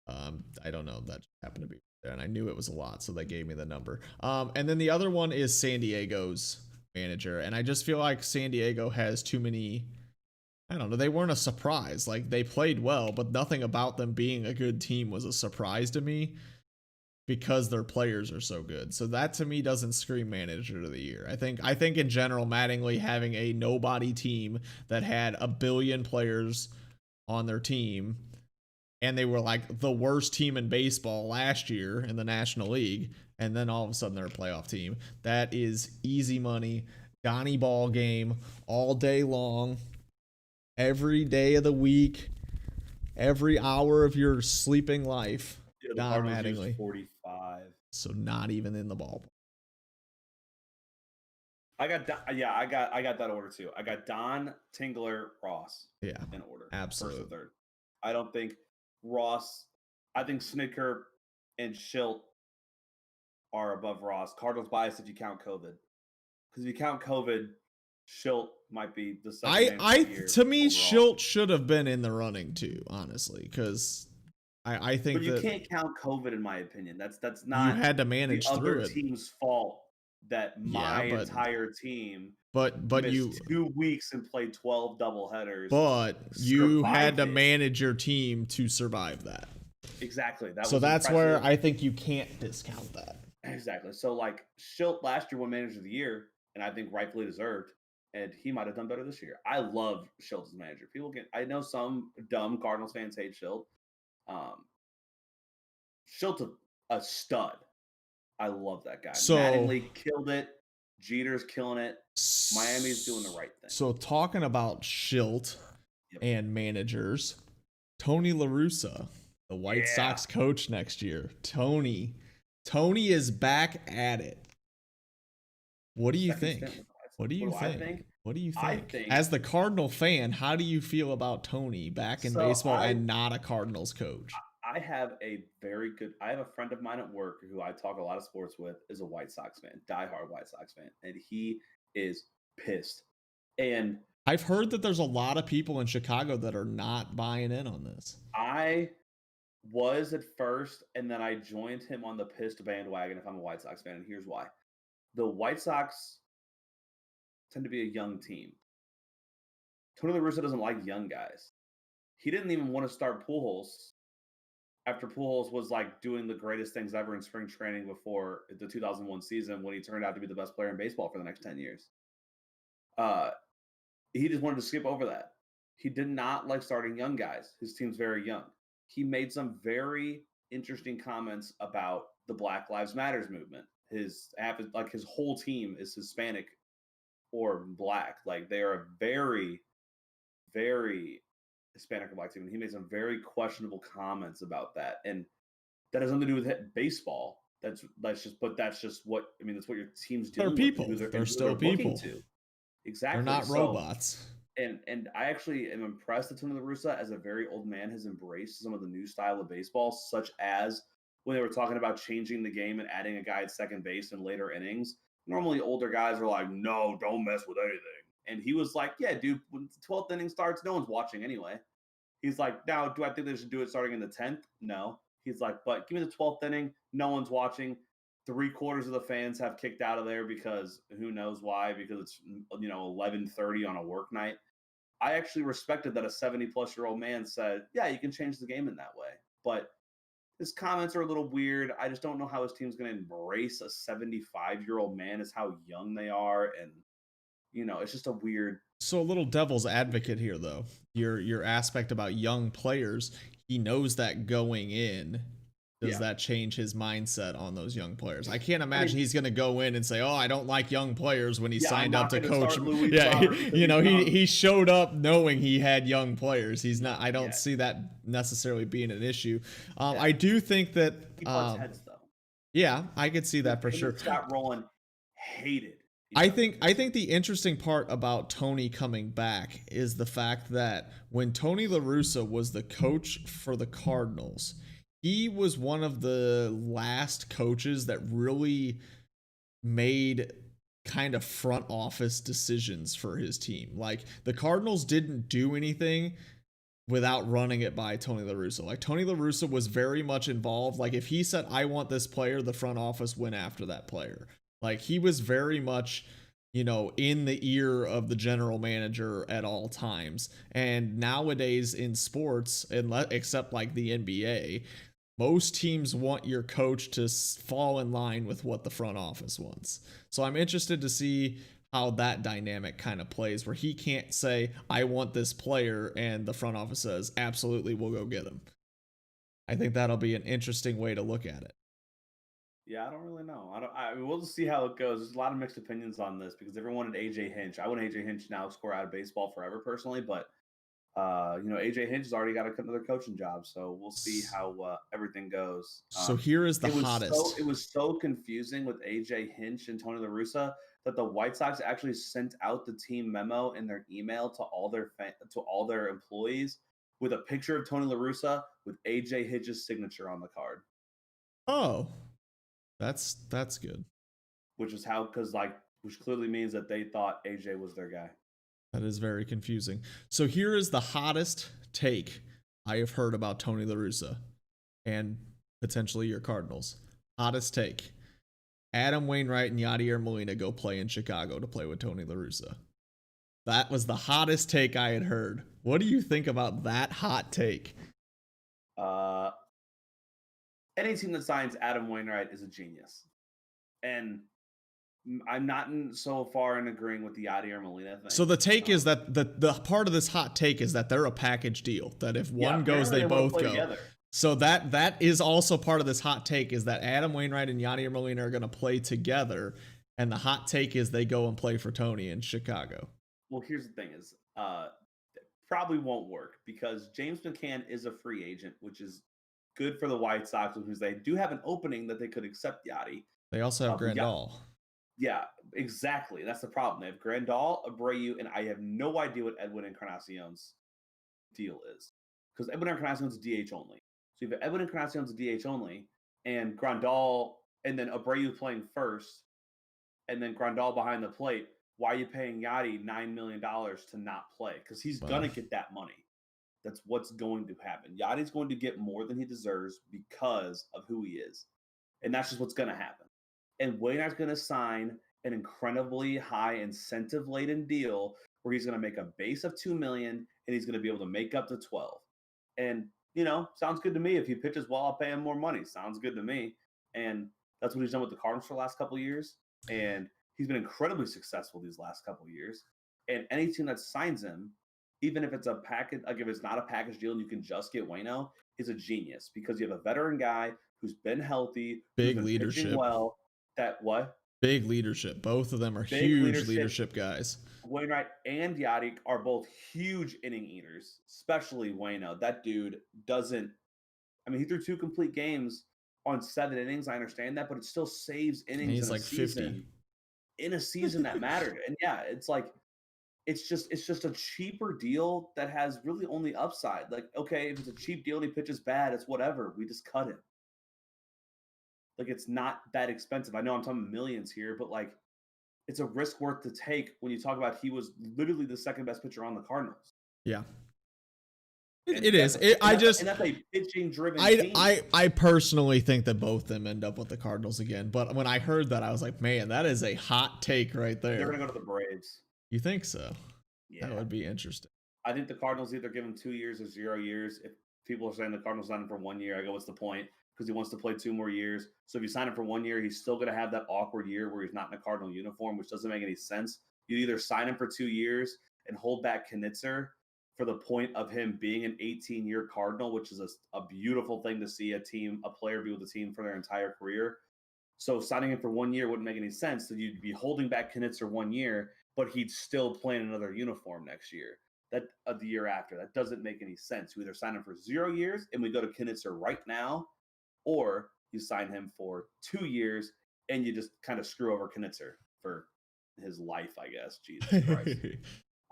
I don't know. That happened to be there, and I knew it was a lot, so they gave me the number. And then the other one is San Diego's manager, and I just feel like San Diego has too many. I don't know. They weren't a surprise. Like, they played well, but nothing about them being a good team was a surprise to me because their players are so good. So that to me doesn't scream manager of the year. I think in general, Mattingly having a nobody team that had 1 billion players on their team, and they were like the worst team in baseball last year in the National League, and then all of a sudden they're a playoff team. That is easy money. Donnie ball game all day long. Every day of the week, every hour of your sleeping life. Yeah, Don Mattingly. 45. So not even in the ballpark. I got that order too. I got Don, Tingler, Ross. Yeah, in order. Absolutely. First and third. I don't think Ross. I think Snicker and Schilt are above Ross. Cardinals bias if you count COVID, because if you count COVID, Schilt might be the second. To me, overall. Schilt should have been in the running too, honestly, because I think. But you can't count COVID, in my opinion. That's not. You had to manage the through other team's fault. That my entire team. But you 2 weeks and played 12 doubleheaders. But you had to manage your team to survive that. Exactly. So that's where I think you can't discount that. Exactly. So like Schilt last year won manager of the year, and I think rightfully deserved. And he might have done better this year. I love Schilt as manager. I know some dumb Cardinals fans hate Schilt. Schilt's a stud. I love that guy. So Mattingly killed it. Jeter's killing it. Miami's doing the right thing. So talking about Schilt and managers, Tony La Russa, the White Sox coach next year. Tony is back at it. What do you think? What do you think? As the Cardinal fan, how do you feel about Tony back in baseball and not a Cardinals coach? I have a friend of mine at work who I talk a lot of sports with, is a White Sox fan, diehard White Sox fan, and he is pissed. And I've heard that there's a lot of people in Chicago that are not buying in on this. I was at first, and then I joined him on the pissed bandwagon if I'm a White Sox fan, and here's why. The White Sox tend to be a young team. Tony La Russa doesn't like young guys. He didn't even want to start Pujols after Pujols was like doing the greatest things ever in spring training before the 2001 season, when he turned out to be the best player in baseball for the next 10 years. He just wanted to skip over that. He did not like starting young guys. His team's very young. He made some very interesting comments about the Black Lives Matters movement. His whole team is Hispanic or Black. Like, they are a very, very Hispanic or Black team. And he made some very questionable comments about that. And That has nothing to do with baseball. That's just what I mean. That's what your team's They're dealing with, and people. They're who they're still looking people. to. They're Exactly. not So, robots. and I actually am impressed that Tony La Russa, as a very old man, has embraced some of the new style of baseball, such as when they were talking about changing the game and adding a guy at second base in later innings. Normally, older guys are like, "No, don't mess with anything," and he was like, "Yeah, dude. When the 12th inning starts, no one's watching anyway." He's like, now, do I think they should do it starting in the 10th? No. He's like, but give me the 12th inning. No one's watching. Three-quarters of the fans have kicked out of there because who knows why? Because it's 11:30 on a work night. I actually respected that a 70-plus-year-old man said, yeah, you can change the game in that way. But his comments are a little weird. I just don't know how his team's going to embrace a 75-year-old man as how young they are, and it's just a weird. So a little devil's advocate here, though. Your aspect about young players, he knows that going in. Does that change his mindset on those young players? I can't imagine he's going to go in and say, "Oh, I don't like young players" when he signed up to coach. Yeah, he showed up knowing he had young players. He's not. I don't see that necessarily being an issue. I do think that. He butts heads, though. Yeah, I could see that for sure. Scott Rowland hated. I think the interesting part about Tony coming back is the fact that when Tony La Russa was the coach for the Cardinals, he was one of the last coaches that really made kind of front office decisions for his team. Like, the Cardinals didn't do anything without running it by Tony La Russa. Like, Tony La Russa was very much involved. Like, if he said, "I want this player," the front office went after that player. Like, he was very much, in the ear of the general manager at all times. And nowadays in sports, except like the NBA, most teams want your coach to fall in line with what the front office wants. So I'm interested to see how that dynamic kind of plays, where he can't say, "I want this player," and the front office says, "Absolutely, we'll go get him." I think that'll be an interesting way to look at it. Yeah, I don't really know. We'll just see how it goes. There's a lot of mixed opinions on this because everyone wanted AJ Hinch. I want AJ Hinch now score out of baseball forever, personally, but AJ Hinch has already got another coaching job, so we'll see how everything goes. So here is the hottest. It was so confusing with AJ Hinch and Tony La Russa that the White Sox actually sent out the team memo in their email to all their employees with a picture of Tony La Russa with AJ Hinch's signature on the card. Oh, that's good. Which clearly means that they thought AJ was their guy. That is very confusing. So here is the hottest take I have heard about Tony La Russa and potentially your Cardinals. Hottest take: Adam Wainwright and Yadier Molina go play in Chicago to play with Tony La Russa. That was the hottest take I had heard. What do you think about that hot take? Any team that signs Adam Wainwright is a genius. And I'm not so far in agreeing with the Yadier Molina thing. So the take is that the part of this hot take is that they're a package deal. That if one goes, they both go. Together. So that is also part of this hot take, is that Adam Wainwright and Yadier Molina are going to play together. And the hot take is they go and play for Tony in Chicago. Well, here's the thing is, probably won't work because James McCann is a free agent, which is good for the White Sox, because they do have an opening that they could accept Yadi. They also have Grandal. Yeah, exactly. That's the problem. They have Grandal, Abreu, and I have no idea what Edwin Encarnacion's deal is, because Edwin Encarnacion's a DH only. So you have Edwin Encarnacion's a DH only, and Grandal, and then Abreu playing first, and then Grandal behind the plate. Why are you paying Yadi $9 million to not play? Because he's going to get that money. That's what's going to happen. Yadi's going to get more than he deserves because of who he is. And that's just what's going to happen. And Wainwright's going to sign an incredibly high incentive-laden deal where he's going to make a base of $2 million and he's going to be able to make up to 12. And, sounds good to me. If he pitches well, I'll pay him more money. Sounds good to me. And that's what he's done with the Cardinals for the last couple of years. And he's been incredibly successful these last couple of years. And any team that signs him, even if it's a package, like if it's not a package deal and you can just get Waino, is a genius, because you have a veteran guy who's been healthy, big leadership. Well, big leadership. Both of them are huge leadership guys. Wainwright and Yadi are both huge inning eaters, especially Waino. That dude doesn't. I mean, he threw 2 complete games on 7 innings. I understand that, but it still saves innings he's in a like season. 50. In a season that mattered. And yeah, it's like it's just a cheaper deal that has really only upside. Like, okay, if it's a cheap deal and he pitches bad, it's whatever. We just cut him. Like, it's not that expensive. I know I'm talking millions here, but like it's a risk worth to take when you talk about he was literally the second best pitcher on the Cardinals. Yeah. And It is. that's a pitching driven team. I personally think that both of them end up with the Cardinals again. But when I heard that, I was like, man, that is a hot take right there. They're gonna go to the Braves. You think so? Yeah, that would be interesting. I think the Cardinals either give him 2 years or 0 years. If people are saying the Cardinals sign him for 1 year, I go, what's the point? Because he wants to play 2 more years. So if you sign him for 1 year, he's still going to have that awkward year where he's not in a Cardinal uniform, which doesn't make any sense. You either sign him for 2 years and hold back Knizner for the point of him being an 18-year Cardinal, which is a beautiful thing to see a player be with a team for their entire career. So signing him for 1 year wouldn't make any sense. So you'd be holding back Knizner 1 year, but he'd still play in another uniform next year. The year after. That doesn't make any sense. You either sign him for 0 years and we go to Knizner right now, or you sign him for 2 years and you just kind of screw over Knizner for his life, I guess. Jesus Christ.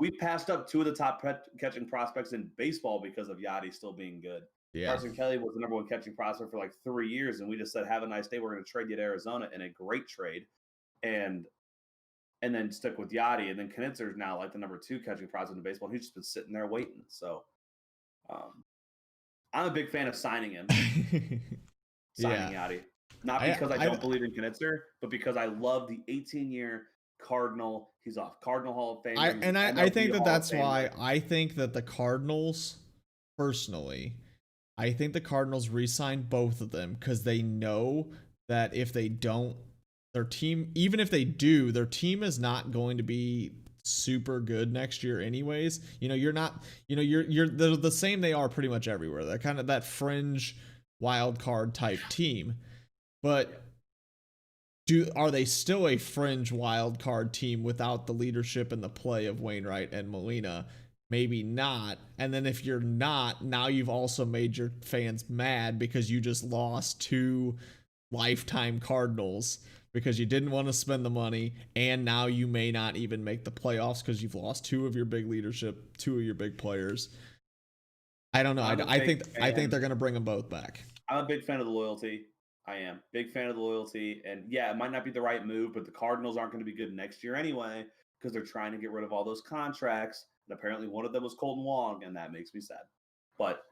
We passed up 2 of the top catching prospects in baseball because of Yachty still being good. Yeah. Carson Kelly was the number 1 catching prospect for like 3 years, and we just said, have a nice day. We're going to trade you to Arizona in a great trade. And then stick with Yachty. And then Knizner's now like the number 2 catching prospect in baseball. He's just been sitting there waiting. So I'm a big fan of signing him. Signing Yachty. Not because I don't believe in Knizner, but because I love the 18-year Cardinal. He's a Cardinal Hall of Fame. I think that's why I think that the Cardinals, personally, I think the Cardinals re-signed both of them because they know that if they don't, their team, even if they do, their team is not going to be super good next year anyways. You're not, they're the same they are pretty much everywhere. They're kind of that fringe wild card type team. But are they still a fringe wild card team without the leadership and the play of Wainwright and Molina? Maybe not. And then if you're not, now you've also made your fans mad because you just lost 2 lifetime Cardinals because you didn't want to spend the money, and now you may not even make the playoffs because you've lost 2 of your big leadership, 2 of your big players. I don't know. I think they're going to bring them both back. I'm a big fan of the loyalty. I am. Big fan of the loyalty. And yeah, it might not be the right move, but the Cardinals aren't going to be good next year anyway because they're trying to get rid of all those contracts. And apparently one of them was Colton Wong, and that makes me sad. But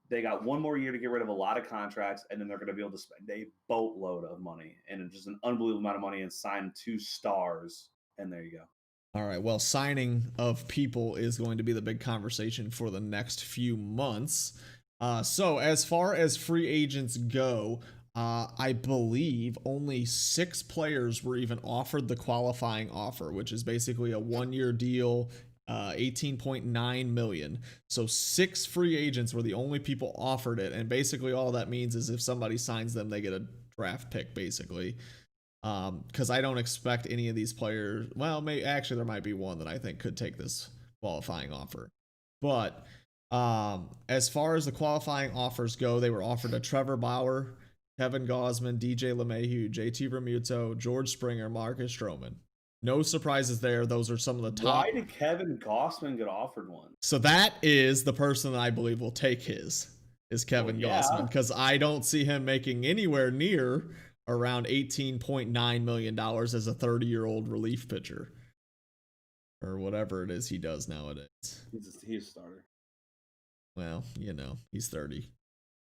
they got 1 more year to get rid of a lot of contracts, and then they're going to be able to spend a boatload of money and just an unbelievable amount of money and sign 2 stars. And there you go. All right. Well, signing of people is going to be the big conversation for the next few months. So as far as free agents go, I believe only 6 players were even offered the qualifying offer, which is basically a 1-year deal, $18.9 million. So 6 free agents were the only people offered it, and basically all that means is if somebody signs them, they get a draft pick, basically. Because I don't expect any of these players. Well, actually there might be one that I think could take this qualifying offer, but as far as the qualifying offers go, they were offered a Trevor Bauer, Kevin Gausman, DJ LeMahieu, JT Realmuto, George Springer, Marcus Stroman. No surprises there. Those are some of the top. Why did Kevin Gausman get offered one? So that is the person that I believe will take is Kevin Gausman, because I don't see him making anywhere near around $18.9 million as a 30-year-old relief pitcher or whatever it is he does nowadays. He's a starter. Well, he's 30.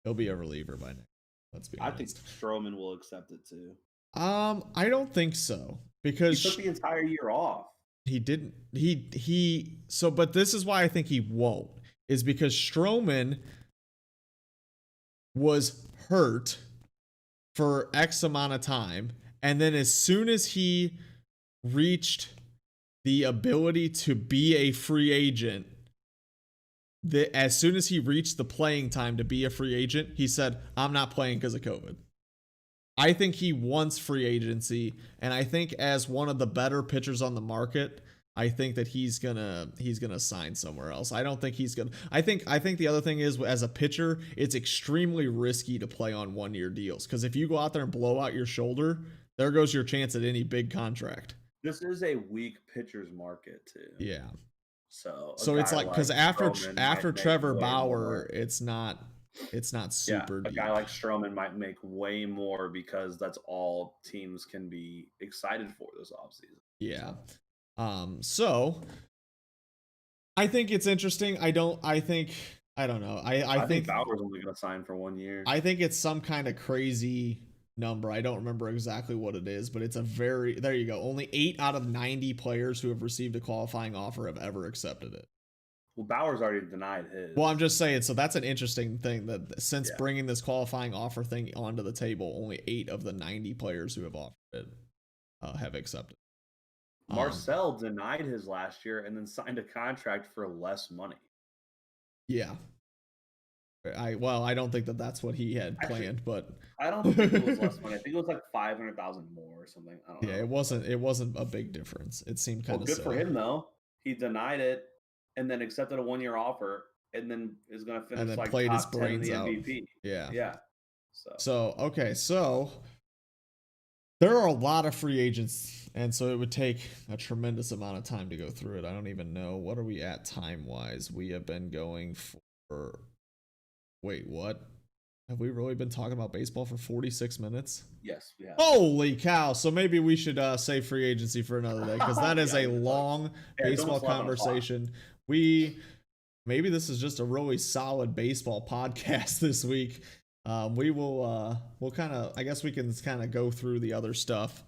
He'll be a reliever by now. Let's be honest. I think Stroman will accept it too. I don't think so, because he took the entire year off. He didn't. But this is why I think he won't, is because Stroman was hurt for X amount of time, and then as soon as he reached the ability to be a free agent, as soon as he reached the playing time to be a free agent, he said, I'm not playing because of COVID. I think he wants free agency, and I think as one of the better pitchers on the market, I think that he's gonna sign somewhere else. I don't think he's gonna. I think the other thing is, as a pitcher, it's extremely risky to play on 1-year deals, because if you go out there and blow out your shoulder, there goes your chance at any big contract. This is a weak pitcher's market too. Yeah. So it's like, because after Trevor Bauer, more. it's not super deep. A guy like Stroman might make way more, because that's all teams can be excited for this offseason. Yeah. So I think it's interesting. I don't know. I think Bauer's only going to sign for 1 year. I think it's some kind of crazy number. I don't remember exactly what it is, but it's there you go. Only 8 out of 90 players who have received a qualifying offer have ever accepted it. Well, Bauer's already denied his. Well, I'm just saying, so that's an interesting thing, that since bringing this qualifying offer thing onto the table, only 8 of the 90 players who have offered it have accepted. Marcel denied his last year and then signed a contract for less money. Yeah. I don't think that's what he had planned, but I don't think it was less money. I think it was like 500,000 more or something. I don't know. Yeah, it wasn't a big difference. It seemed kind of good for him though. He denied it and then accepted a 1-year offer, and then is going to finish and then like played top his brains 10 in the out. MVP. Yeah. So okay, so there are a lot of free agents, and so it would take a tremendous amount of time to go through it. I don't even know, what are we at time wise? We have been going for, wait, what? Have we really been talking about baseball for 46 minutes? Yes, we have. Holy cow. So maybe we should save free agency for another day, because that is a long baseball conversation. Maybe this is just a really solid baseball podcast this week. We'll kind of, I guess we can kind of go through the other stuff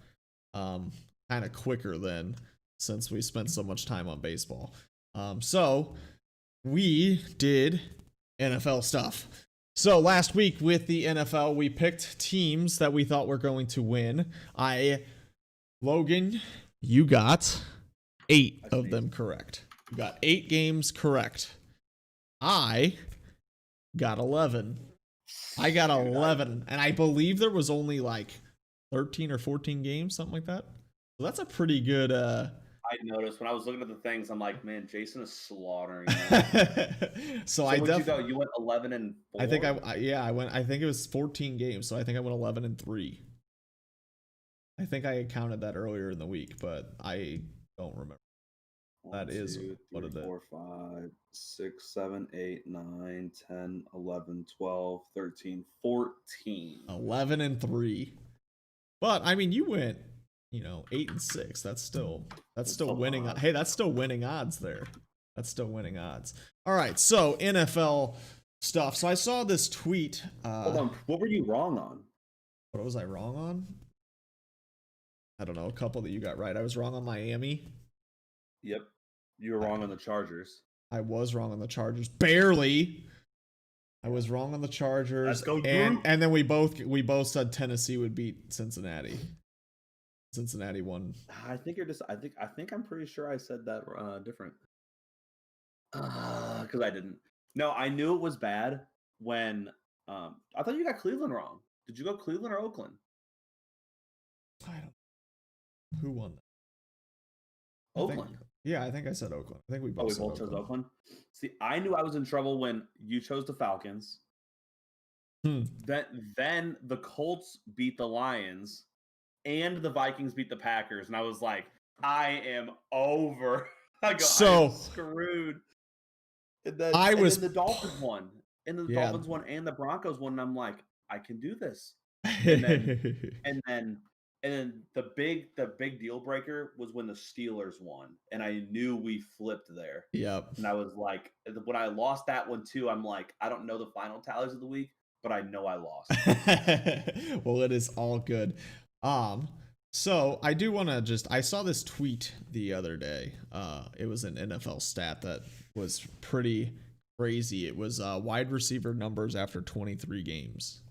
kind of quicker then, since we spent so much time on baseball. So we did NFL stuff. So last week with the NFL, we picked teams that we thought were going to win. Logan, you got 8 of them correct. You got 8 games correct. I got 11. I got 11, and I believe there was only like 13 or 14 games, something like that. So that's a pretty good. I noticed when I was looking at the things, I'm like, man, Jason is slaughtering. So I definitely. You went 11-4. I think I went. I think it was 14 games, so I think I went 11-3. I think I counted that earlier in the week, but I don't remember. 1, 2, 3, 4, 5, 6, 7, 8, 9, 10, 11, 12, 13, 14. 11-3. But I mean, you went, 8-6. That's still winning. Hey, that's still winning odds there. That's still winning odds. All right, so NFL stuff. So I saw this tweet. Hold on. What were you wrong on? What was I wrong on? I don't know. A couple that you got right. I was wrong on Miami. Yep. You were wrong on the Chargers. I was wrong on the Chargers. Barely. I was wrong on the Chargers. Let's go, and then we both said Tennessee would beat Cincinnati. Cincinnati won. I think you're just. I think I'm pretty sure I said that different. Because I didn't. No, I knew it was bad when. I thought you got Cleveland wrong. Did you go Cleveland or Oakland? I don't. Who won that? Oakland. I think I said Oakland. I think we both. We both chose Oakland. See, I knew I was in trouble when you chose the Falcons. Then the Colts beat the Lions, and the Vikings beat the Packers, and I was like, I am over. I am screwed. And then the Dolphins won, and the Dolphins won, and the Broncos won, and I'm like, I can do this. And then the big deal breaker was when the Steelers won, and I knew we flipped there. Yep. And I was like, when I lost that one too, I'm like, I don't know the final tallies of the week, but I know I lost. Well, it is all good. So I do want to I saw this tweet the other day. It was an NFL stat that was pretty crazy. It was wide receiver numbers after 23 games.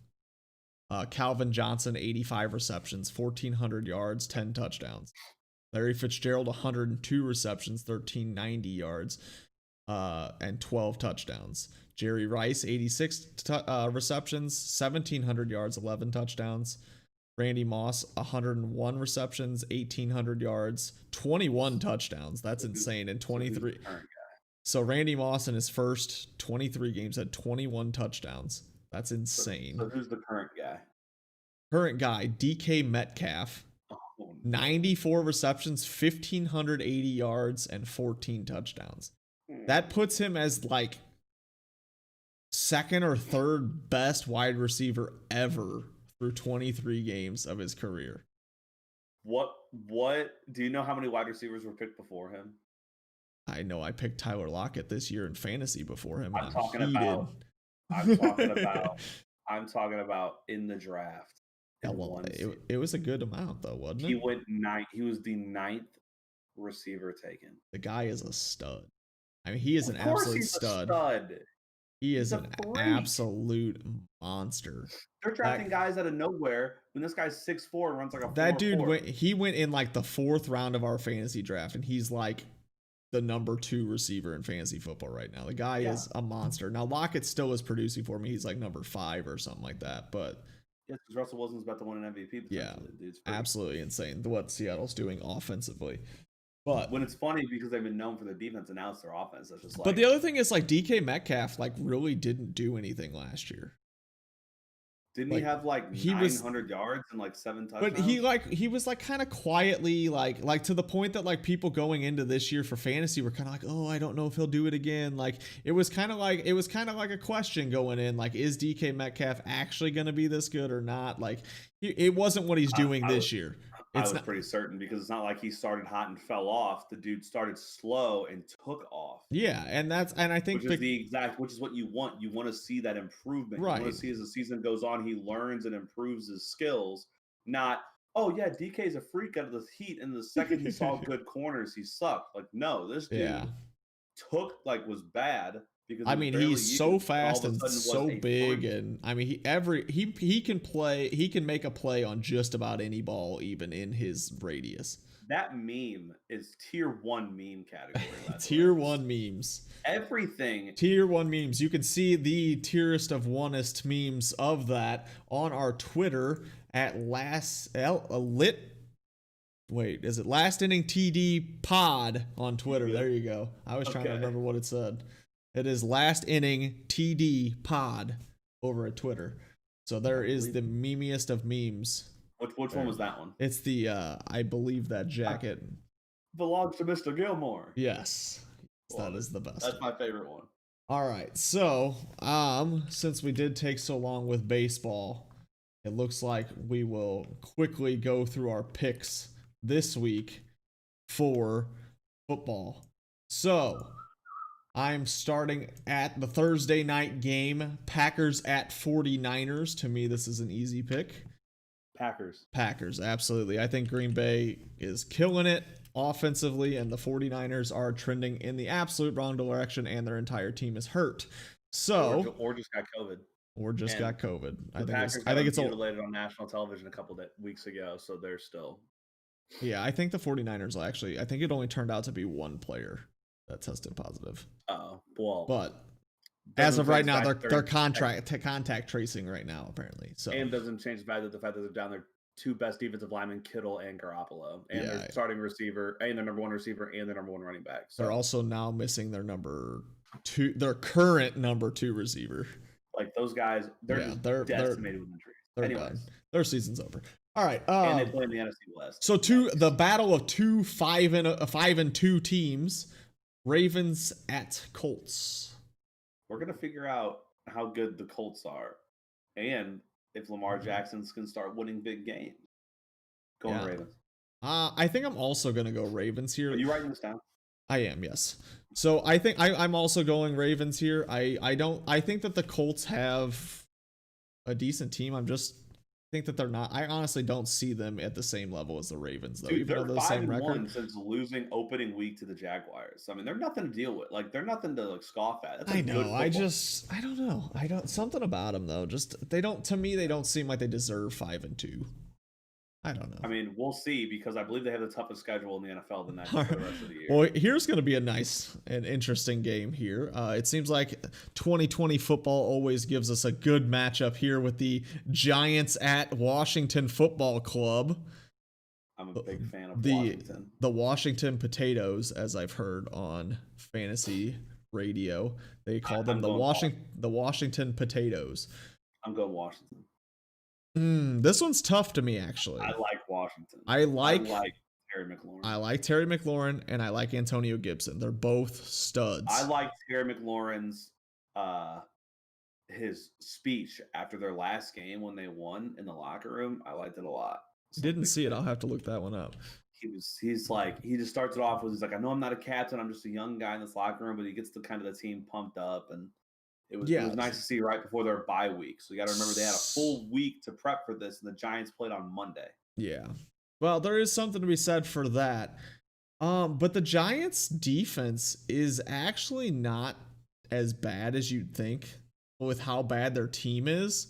Calvin Johnson, 85 receptions, 1,400 yards, 10 touchdowns. Larry Fitzgerald, 102 receptions, 1,390 yards, and 12 touchdowns. Jerry Rice, 86 receptions, 1,700 yards, 11 touchdowns. Randy Moss, 101 receptions, 1,800 yards, 21 touchdowns. That's insane. And 23. So Randy Moss in his first 23 games had 21 touchdowns. That's insane. So who's the current guy? Current guy, DK Metcalf. 94 receptions, 1,580 yards, and 14 touchdowns. That puts him as like second or third best wide receiver ever through 23 games of his career. What do you know how many wide receivers were picked before him? I know I picked Tyler Lockett this year in fantasy before him. I'm talking about in the draft. Yeah, well, it was a good amount though, wasn't it? He went ninth. He was the 9th receiver taken. The guy is a stud. I mean, he is an absolute stud. He is an absolute monster. They're drafting guys out of nowhere when this guy's 6'4" and runs like a 4'4". That dude went in like the 4th round of our fantasy draft, and he's like the number 2 receiver in fantasy football right now. The guy is a monster. Now Lockett still is producing for me. He's like number 5 or something like that, but yeah, because Russell Wilson's about to win an MVP. Yeah, absolutely insane what Seattle's doing offensively. But when it's funny because they've been known for their defense and now it's their offense. That's just like. But the other thing is like DK Metcalf like really didn't do anything last year. Didn't he have like 900 yards and like 7 touchdowns? But he was like kind of quietly like to the point that like people going into this year for fantasy were kind of like, oh, I don't know if he'll do it again. Like it was kind of like a question going in, like, is DK Metcalf actually going to be this good or not? Like it wasn't what he's doing this year. I was pretty certain because it's not like he started hot and fell off. The dude started slow and took off. Yeah, and I think which is what you want. You want to see that improvement. Right. You want to see as the season goes on, he learns and improves his skills. Not, oh yeah, DK's a freak out of the heat, and the second he saw good corners, he sucked. Like, no, this dude was bad. I mean, he's so fast and so big, and I mean, he can play. He can make a play on just about any ball, even in his radius. That meme is tier 1 meme category. Tier 1 memes. Everything. Tier 1 memes. You can see the tierest of oneist memes of that on our Twitter at Last Inning TD Pod on Twitter. There you go. I was trying to remember what it said. It is Last Inning TD Pod over at Twitter. So there is the memeiest of memes. Which one was that one? It's the I believe that jacket belongs to Mr. Gilmore. Yes. That is the best. That's my favorite one. All right. So, since we did take so long with baseball, it looks like we will quickly go through our picks this week for football. So, I'm starting at the Thursday night game, Packers at 49ers. To me, this is an easy pick. Packers, absolutely. I think Green Bay is killing it offensively, and the 49ers are trending in the absolute wrong direction, and their entire team is hurt. So, or just got COVID. I think it's related on national television a couple of weeks ago, so they're still. Yeah, I think the 49ers I think it only turned out to be one player that tested positive. Oh, well. But as of right now, they're contact tracing right now, apparently. So and doesn't change the fact that they're down their 2 best defensive linemen, Kittle and Garoppolo, and their starting receiver, and their number 1 receiver, and their number 1 running back. So they're also now missing their current number 2 receiver. Like those guys, they're decimated with injuries. They're done. Their season's over. All right. And they play in the NFC West. So the battle of 2 5-2 teams. Ravens at Colts. We're going to figure out how good the Colts are and if Lamar Jackson can start winning big games. Going Ravens. I think I'm also going to go Ravens here. Are you writing this down? I am, yes. So I think I'm also going Ravens here. I think that the Colts have a decent team. Think that they're not. I honestly don't see them at the same level as the Ravens, though. Dude, even though they're the same record since losing opening week to the Jaguars. I mean, they're nothing to deal with. Like, they're nothing to scoff at. I know. I don't know. Something about them though. Just they don't. To me, they don't seem like they deserve 5-2. I don't know. I mean, we'll see because I believe they have the toughest schedule in the NFL the next All for right. the rest of the year. Well, here's going to be a nice and interesting game here. It seems like 2020 football always gives us a good matchup here with the Giants at Washington Football Club. I'm a big fan of the Washington. The Washington Potatoes, as I've heard on fantasy radio, they call them the Washington Potatoes. I'm going Washington. This one's tough to me, actually. I like Washington. I like Terry McLaurin. I like Terry McLaurin, and I like Antonio Gibson. They're both studs. I like Terry McLaurin's his speech after their last game when they won in the locker room. I liked it a lot. Didn't see it. I'll have to look that one up. He's like, he just starts it off with, he's like, I know I'm not a captain. I'm just a young guy in this locker room, but he gets the kind of the team pumped up. And it was nice to see right before their bye week. So you got to remember they had a full week to prep for this, and the Giants played on Monday. Yeah. Well, there is something to be said for that. But the Giants defense is actually not as bad as you'd think with how bad their team is.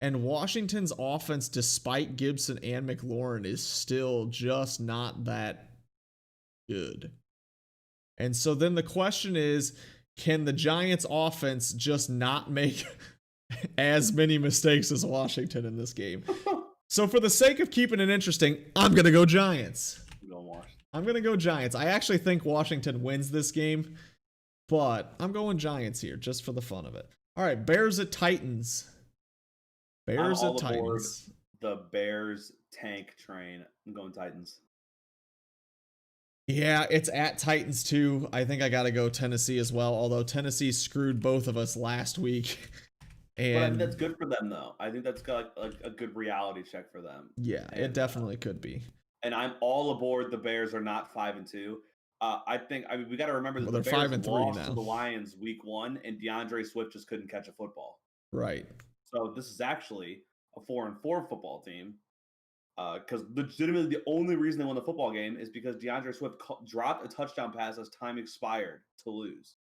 And Washington's offense, despite Gibson and McLaurin, is still just not that good. And so then the question is, can the Giants offense just not make as many mistakes as Washington in this game? So for the sake of keeping it interesting, I'm going to go Giants. I'm going to go Giants. I actually think Washington wins this game, but I'm going Giants here just for the fun of it. All right, Bears at Titans. Bears at Titans. The Bears tank train. I'm going Titans. Yeah, it's at Titans too. I think I got to go Tennessee as well, although Tennessee screwed both of us last week. And but I think that's good for them, though. I think that's got like a good reality check for them. Yeah, and it definitely could be. And I'm all aboard. The Bears are not 5-2. I mean, we got to remember that the Bears lost to the Lions week 1, and DeAndre Swift just couldn't catch a football. Right. So this is actually a 4-4 football team. Because legitimately the only reason they won the football game is because DeAndre Swift dropped a touchdown pass as time expired to lose.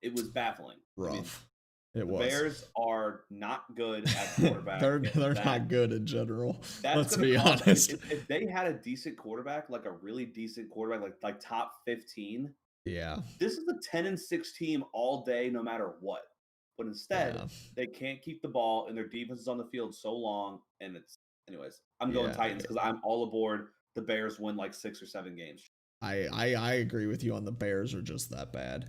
It was baffling. Rough. The Bears are not good at quarterback. they're not good in general. Let's be honest. If they had a decent quarterback, like a really decent quarterback, like top 15, yeah, this is a 10-6 team all day, no matter what. But instead, they can't keep the ball, and their defense is on the field so long. And anyways, I'm going Titans because I'm all aboard. The Bears win like 6 or 7 games. I agree with you on the Bears are just that bad.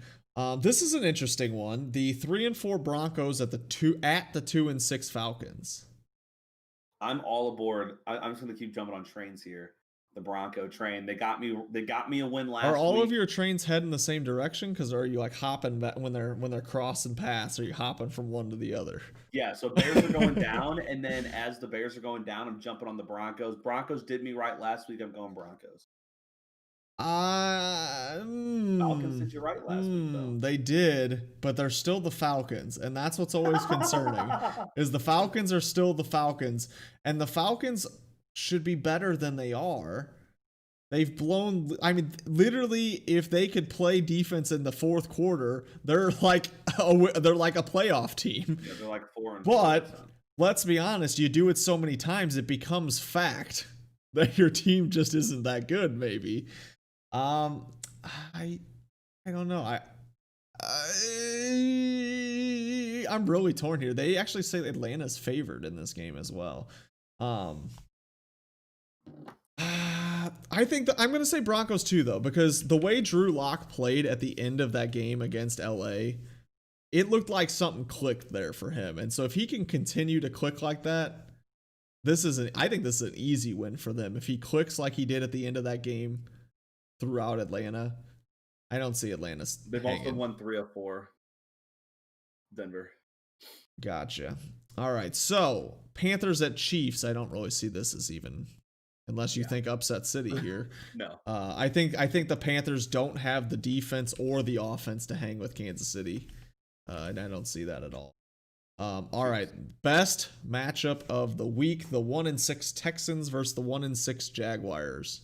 This is an interesting one. The 3-4 Broncos at the 2-6 Falcons. I'm all aboard. I'm just gonna keep jumping on trains here. The Bronco train. They got me a win last week. Are all of your trains heading the same direction? Because are you like hopping back when they're crossing paths? Are you hopping from one to the other? Yeah. So Bears are going down, and then as the Bears are going down, I'm jumping on the Broncos. Broncos did me right last week. I'm going Broncos. Falcons did you right last week, though. They did, but they're still the Falcons, and that's what's always concerning. Is the Falcons are still the Falcons, and the Falcons should be better than they are. They've blown. I mean, literally, if they could play defense in the fourth quarter, they're like a playoff team. Yeah, they're like 4-4. But let's be honest, you do it so many times, it becomes fact that your team just isn't that good. Maybe. I don't know. I'm really torn here. They actually say Atlanta's favored in this game as well. I think I'm going to say Broncos too, though, because the way Drew Lock played at the end of that game against LA, it looked like something clicked there for him. And so if he can continue to click like that, I think this is an easy win for them. If he clicks like he did at the end of that game throughout Atlanta, I don't see Atlanta. They've also won 3 of 4. Denver. Gotcha. All right. So Panthers at Chiefs. I don't really see this as even, unless you think upset city here. No. I think the Panthers don't have the defense or the offense to hang with Kansas City. And I don't see that at all. All right. Best matchup of the week: the 1-6 Texans versus the 1-6 Jaguars.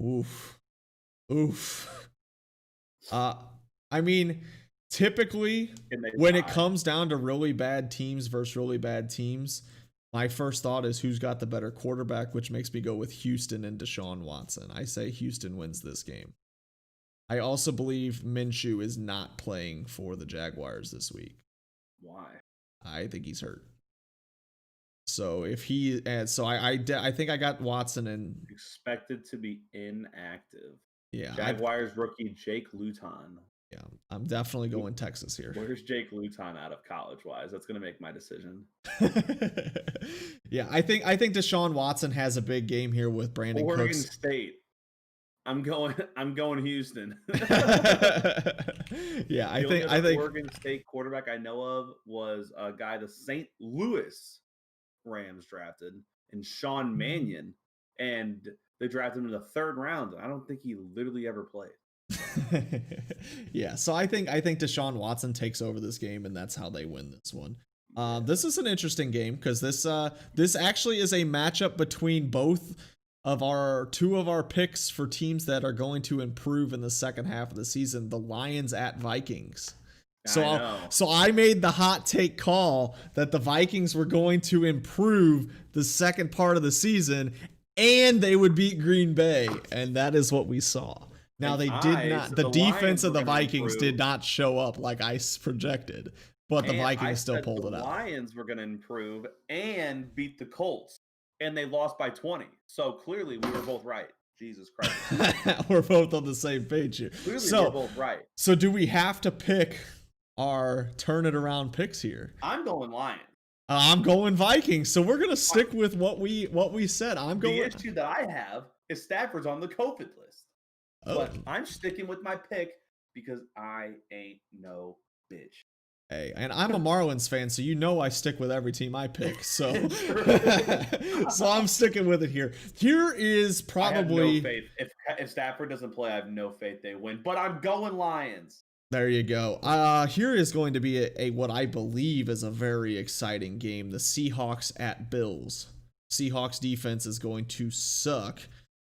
Oof. I mean, typically when it comes down to really bad teams versus really bad teams, my first thought is who's got the better quarterback, which makes me go with Houston and Deshaun Watson. I say Houston wins this game. I also believe Minshew is not playing for the Jaguars this week. Why? I think he's hurt. So if he, I think I got Watson and expected to be inactive. Yeah, Jaguars rookie Jake Luton. Yeah, I'm definitely going Texas here. Where's Jake Luton out of college-wise? That's going to make my decision. Yeah, I think Deshaun Watson has a big game here with Brandon Oregon Cooks. State. I'm going Houston. Yeah, I think Oregon State quarterback I know of was a guy the St. Louis Rams drafted, and Sean Mannion, and they drafted him in the 3rd round. I don't think he literally ever played. Yeah, so I think Deshaun Watson takes over this game, and that's how they win this one. This is an interesting game because this actually is a matchup between both of two of our picks for teams that are going to improve in the second half of the season. The Lions at Vikings. So I made the hot take call that the Vikings were going to improve the second part of the season, and they would beat Green Bay, and that is what we saw. Now they did not. The defense of the Vikings did not show up like I projected, but the Vikings still pulled it out. The Lions were going to improve and beat the Colts, and they lost by 20. So clearly, we were both right. Jesus Christ, we're both on the same page here. Clearly, we're both right. So do we have to pick our turn it around picks here? I'm going Lions. I'm going Vikings. So we're gonna stick with what we said. The issue that I have is Stafford's on the COVID list. But I'm sticking with my pick because I ain't no bitch. Hey, and I'm a Marlins fan, so you know I stick with every team I pick. So, so I'm sticking with it here. Here is probably. I have no faith. If Stafford doesn't play, I have no faith they win. But I'm going Lions. There you go. Here is going to be a what I believe is a very exciting game. The Seahawks at Bills. Seahawks defense is going to suck,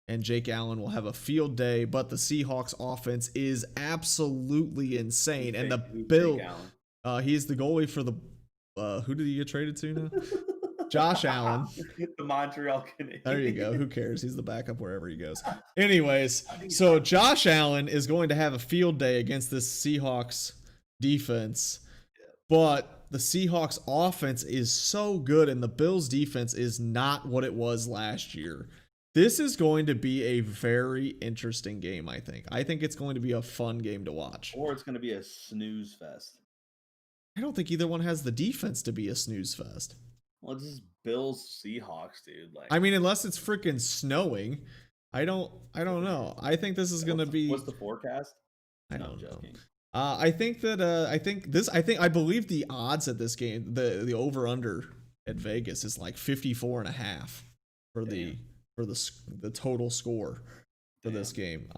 and Jake Allen will have a field day, but the Seahawks offense is absolutely insane. And the Bills, he's the goalie for the, who did he get traded to now? Josh Allen. The Montreal Canadiens. There you go. Who cares? He's the backup wherever he goes. Anyways, so Josh Allen is going to have a field day against this Seahawks defense, but the Seahawks offense is so good and the Bills defense is not what it was last year. This is going to be a very interesting game, I think. I think it's going to be a fun game to watch. Or it's going to be a snooze fest. I don't think either one has the defense to be a snooze fest. Well, this is Bills Seahawks, dude. I mean, unless it's freaking snowing. I don't know. I think this is going to be. What's the forecast? I don't know. I I believe the odds at this game, the over under at Vegas is like 54.5 for the total score for this game.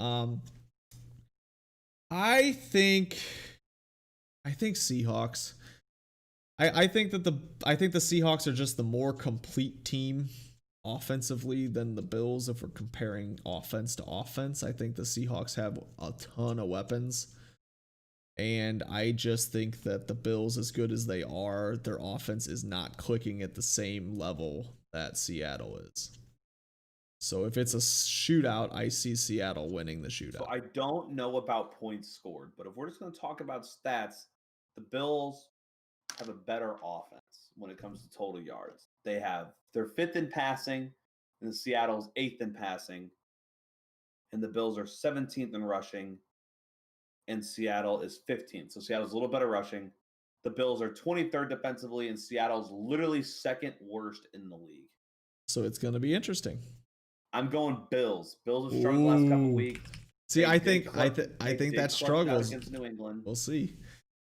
I think Seahawks. I think the Seahawks are just the more complete team offensively than the Bills if we're comparing offense to offense. I think the Seahawks have a ton of weapons. And I just think that the Bills, as good as they are, their offense is not clicking at the same level that Seattle is. So if it's a shootout, I see Seattle winning the shootout. So I don't know about points scored, but if we're just going to talk about stats, the Bills have a better offense when it comes to total yards. They're 5th in passing, and Seattle's 8th in passing, and the Bills are 17th in rushing, and Seattle is 15th. So Seattle's a little better rushing. The Bills are 23rd defensively, and Seattle's literally 2nd worst in the league. So it's going to be interesting. I'm going Bills. Bills have struggled the last couple weeks. See, I think that struggles against New England. We'll see.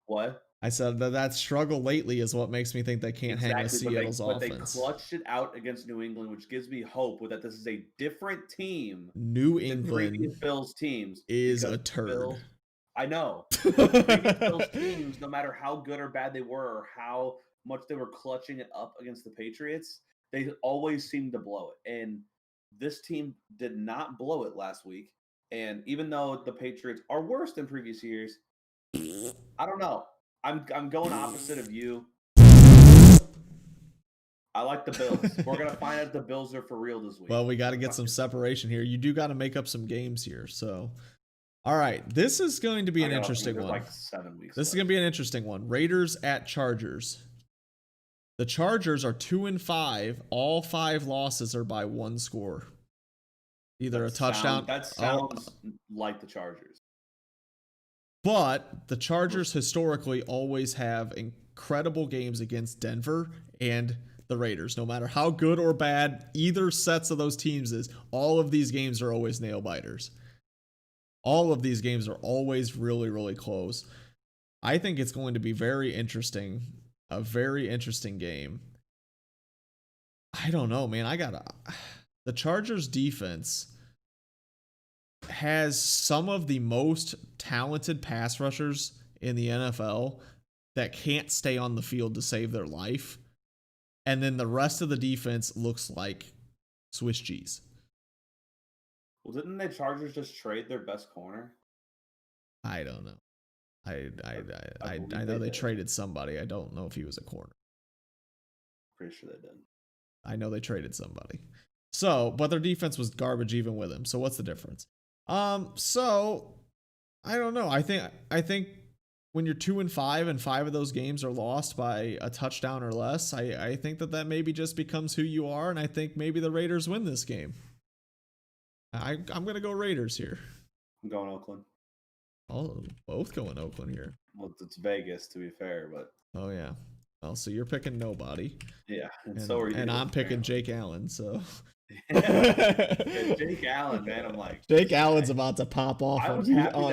What? I said that struggle lately is what makes me think they can't hang with Seattle's offense. But they clutched it out against New England, which gives me hope that this is a different team. New England previous Bills teams is a turd. I know. Previous Bills teams, no matter how good or bad they were, or how much they were clutching it up against the Patriots, they always seemed to blow it. And this team did not blow it last week. And even though the Patriots are worse than previous years, I don't know. I'm going opposite of you. I like the Bills. We're gonna find out if the Bills are for real this week. Well, we got to get some separation here. You do got to make up some games here. So, all right, this is going to be an interesting one. Like 7 weeks. This is going to be an interesting one. Raiders at Chargers. The Chargers are 2-5. All 5 losses are by 1 score. Either a touchdown. That sounds like the Chargers. But the Chargers historically always have incredible games against Denver and the Raiders. No matter how good or bad either sets of those teams is, all of these games are always nail biters. All of these games are always really, really close. I think it's going to be very interesting. A very interesting game. I don't know, man. The Chargers defense has some of the most talented pass rushers in the NFL that can't stay on the field to save their life. And then the rest of the defense looks like Swiss cheese. Well, didn't the Chargers just trade their best corner? I don't know. I know they traded somebody. I don't know if he was a corner. Pretty sure they did. I know they traded somebody. So, but their defense was garbage even with him. So what's the difference? So I don't know. I think when you're 2-5 and 5 of those games are lost by a touchdown or less, I think that maybe just becomes who you are, and I think maybe the Raiders win this game. I'm gonna go Raiders here. I'm going Oakland. Oh, both going Oakland here. Well, it's Vegas to be fair, but oh yeah. Well, so you're picking nobody. Yeah, and so are you. And I'm picking Jake Allen. So yeah, Jake Allen, man, I'm like Jake Allen's about to pop off on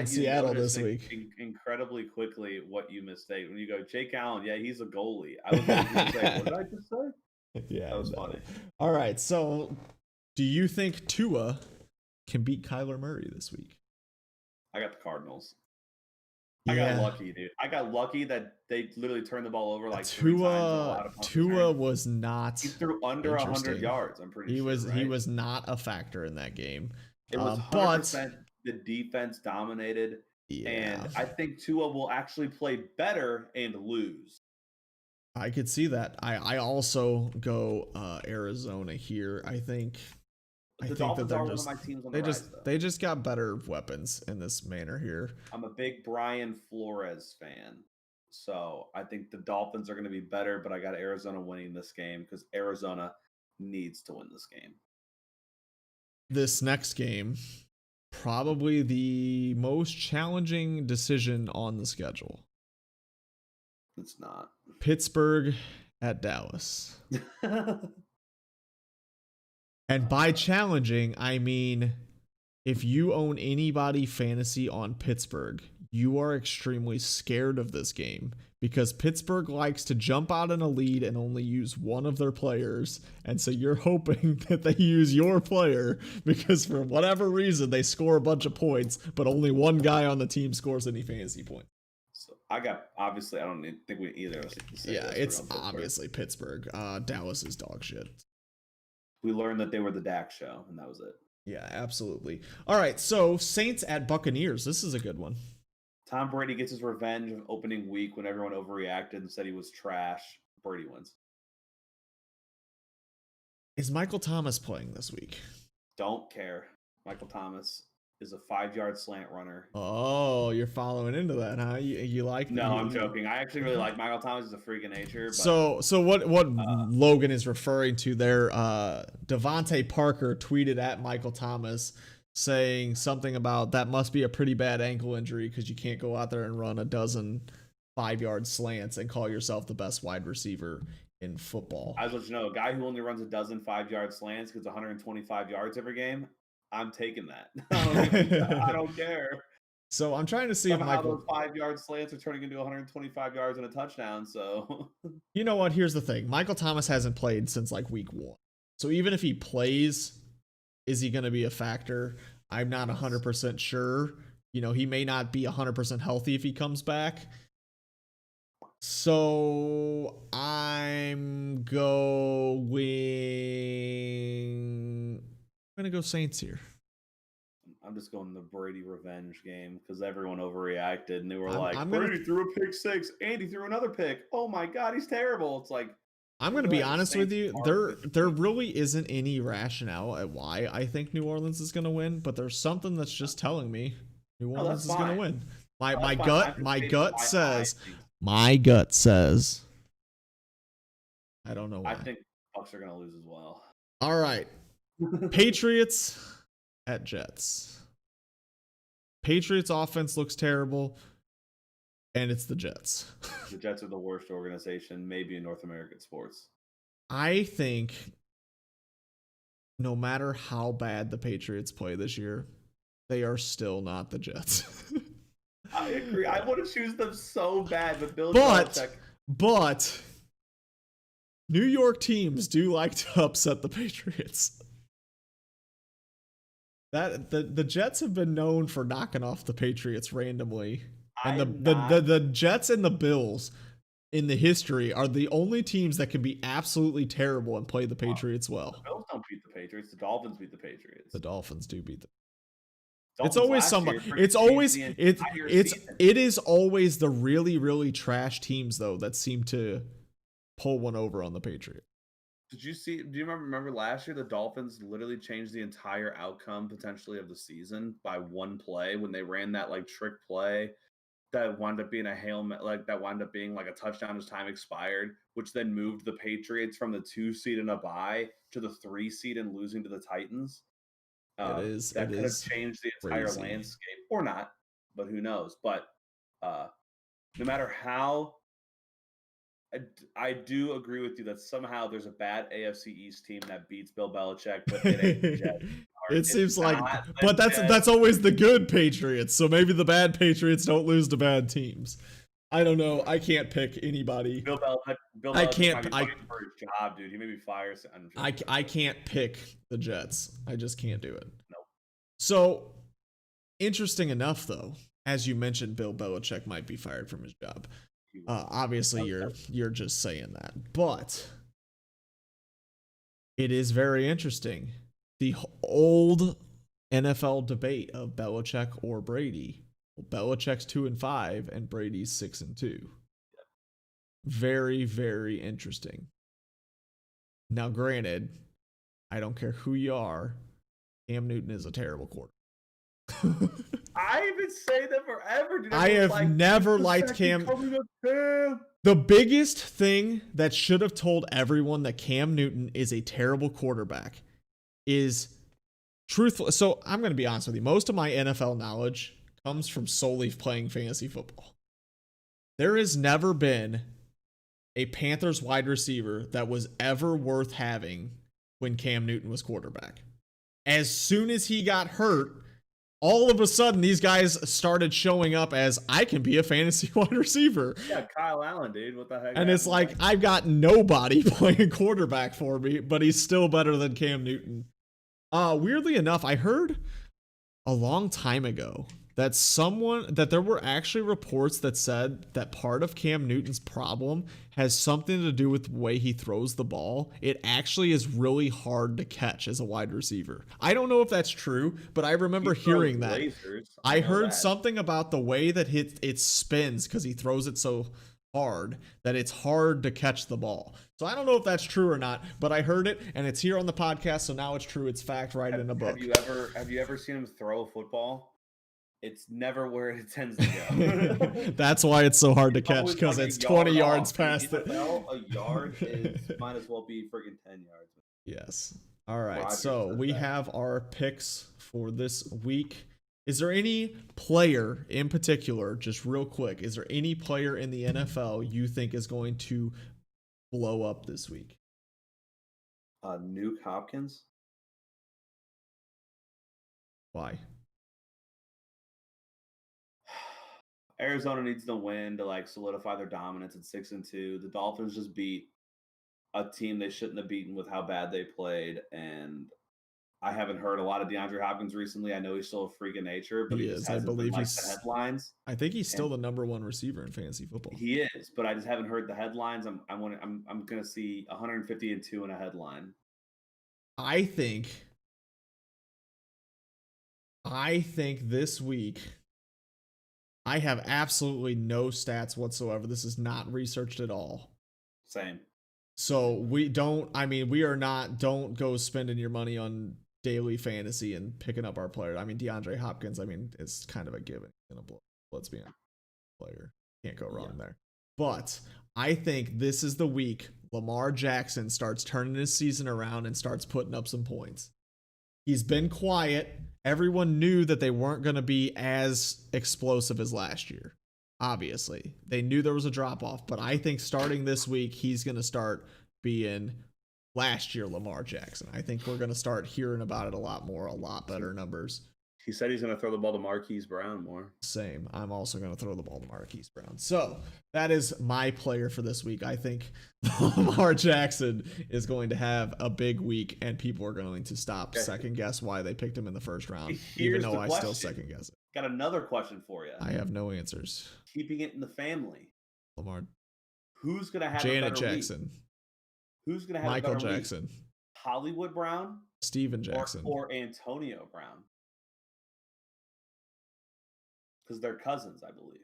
Seattle this week. Incredibly quickly, what you mistake when you go Jake Allen? Yeah, he's a goalie. I was like, what did I just say? Yeah, that was funny. All right, so do you think Tua can beat Kyler Murray this week? I got the Cardinals. I got lucky, dude. I got lucky that they literally turned the ball over like 3 times. Tua was not. He threw under 100 yards. I'm pretty sure. He was not a factor in that game. It was 100%. The defense dominated, and I think Tua will actually play better and lose. I could see that. I also go Arizona here. I think that they're just my teams on they just got better weapons in this manner here. I'm a big Brian Flores fan, so I think the Dolphins are going to be better, but I got Arizona winning this game because Arizona needs to win this game. This next game, probably the most challenging decision on the schedule. It's not. Pittsburgh at Dallas. And by challenging, I mean, if you own anybody fantasy on Pittsburgh, you are extremely scared of this game because Pittsburgh likes to jump out in a lead and only use one of their players. And so you're hoping that they use your player because for whatever reason, they score a bunch of points, but only one guy on the team scores any fantasy points. So I don't think we either of us. Yeah, it's obviously Pittsburgh. Dallas is dog shit. We learned that they were the Dak show, and that was it. Yeah, absolutely. All right, so Saints at Buccaneers. This is a good one. Tom Brady gets his revenge of opening week when everyone overreacted and said he was trash. Brady wins. Is Michael Thomas playing this week? Don't care. Michael Thomas is a 5-yard slant runner. Oh, you're following into that, huh? You like? No, I'm joking. I actually really like Michael Thomas. He's a freak of nature. But, so what Logan is referring to there, Devontae Parker tweeted at Michael Thomas saying something about that must be a pretty bad ankle injury because you can't go out there and run a dozen 5-yard slants and call yourself the best wide receiver in football. I was let you know, a guy who only runs a dozen 5-yard slants gets 125 yards every game. I'm taking that. I don't care. So I'm trying to see if those 5-yard slants are turning into 125 yards and a touchdown. So you know what? Here's the thing. Michael Thomas hasn't played since like week 1. So even if he plays, is he going to be a factor? I'm not 100% sure. You know, he may not be 100% healthy if he comes back. So I'm going to go Saints here. I'm just going the Brady revenge game because everyone overreacted and they were Brady threw a pick 6 and he threw another pick. Oh my God, he's terrible. It's like I'm going to be honest with you. There really isn't any rationale at why I think New Orleans is going to win, but there's something that's just telling me New Orleans is going to win. My gut says I don't know why. I think Bucks are going to lose as well. All right. Patriots at Jets. Patriots offense looks terrible, and it's the Jets. The Jets are the worst organization maybe in North American sports. I think no matter how bad the Patriots play this year, they are still not the Jets. I agree. I want to choose them so bad, but New York teams do like to upset the Patriots. The Jets have been known for knocking off the Patriots randomly. And the Jets and the Bills in the history are the only teams that can be absolutely terrible and play the Patriots well. The Bills don't beat the Patriots. The Dolphins beat the Patriots. The Dolphins do beat them. Dolphins it's always somebody. It is always the really, really trash teams though that seem to pull one over on the Patriots. Do you remember last year the Dolphins literally changed the entire outcome potentially of the season by one play when they ran that like trick play that wound up being a touchdown as time expired, which then moved the Patriots from the 2 seed in a bye to the 3 seed and losing to the Titans. That could have changed the entire landscape, or not, but who knows? But no matter how, I do agree with you that somehow there's a bad AFC East team that beats Bill Belichick, but it ain't the Jets. It seems like, but that's always the good Patriots. So maybe the bad Patriots don't lose to bad teams. I don't know. I can't pick anybody. Bill Belichick I can't. For his job, dude. He may be fired. I can't pick the Jets. I just can't do it. No. So interesting enough, though, as you mentioned, Bill Belichick might be fired from his job. Obviously, you're just saying that, but it is very interesting. The old NFL debate of Belichick or Brady. Well, Belichick's 2-5 and Brady's 6-2. Very, very interesting. Now, granted, I don't care who you are. Cam Newton is a terrible quarterback. I've been saying that forever, dude. I have never liked Cam. The biggest thing that should have told everyone that Cam Newton is a terrible quarterback is truthful. So I'm going to be honest with you. Most of my NFL knowledge comes from solely playing fantasy football. There has never been a Panthers wide receiver that was ever worth having when Cam Newton was quarterback. As soon as he got hurt, all of a sudden, these guys started showing up as, I can be a fantasy wide receiver. Yeah, Kyle Allen, dude. What the heck? And it's like, I've got nobody playing quarterback for me, but he's still better than Cam Newton. Weirdly enough, I heard a long time ago that there were actually reports that said that part of Cam Newton's problem has something to do with the way he throws the ball. It actually is really hard to catch as a wide receiver. I don't know if that's true, but I remember hearing that. I heard something about the way that it spins because he throws it so hard that it's hard to catch the ball. So I don't know if that's true or not, but I heard it and it's here on the podcast, so now it's true. It's fact, right in a book. Have you ever seen him throw a football? It's never where it tends to go. That's why it's so hard to catch, because it's 20 yards past it. A yard might as well be freaking 10 yards. Yes. All right. So we have our picks for this week. Is there any player in particular, just real quick, is there any player in the NFL you think is going to blow up this week? Nuke Hopkins. Why? Arizona needs to win to solidify their dominance at 6-2. The Dolphins just beat a team they shouldn't have beaten with how bad they played, and I haven't heard a lot of DeAndre Hopkins recently. I know he's still a freak of nature, but he is. I believe he's the headlines. I think he's still the number one receiver in fantasy football. He is, but I just haven't heard the headlines. I'm going to see 150-2 in a headline. I think this week. I have absolutely no stats whatsoever. This is not researched at all. Same. So we don't. I mean, we are not. Don't go spending your money on daily fantasy and picking up our player. I mean, DeAndre Hopkins. I mean, it's kind of a given. Let's be honest, player can't go wrong there. But I think this is the week Lamar Jackson starts turning his season around and starts putting up some points. He's been quiet. Everyone knew that they weren't going to be as explosive as last year. Obviously, they knew there was a drop off, but I think starting this week, he's going to start being last year Lamar Jackson. I think we're going to start hearing about it a lot more, a lot better numbers. He said he's going to throw the ball to Marquise Brown more. Same. I'm also going to throw the ball to Marquise Brown. So that is my player for this week. I think Lamar Jackson is going to have a big week, and people are going to stop second guess why they picked him in the first round, even though I still second guess it. Got another question for you. I have no answers. Keeping it in the family. Lamar. Who's going to have Janet a better Jackson. Week? Who's going to have Michael a better Jackson. Week? Hollywood Brown? Steven Jackson. Or Antonio Brown? Because they're cousins, I believe.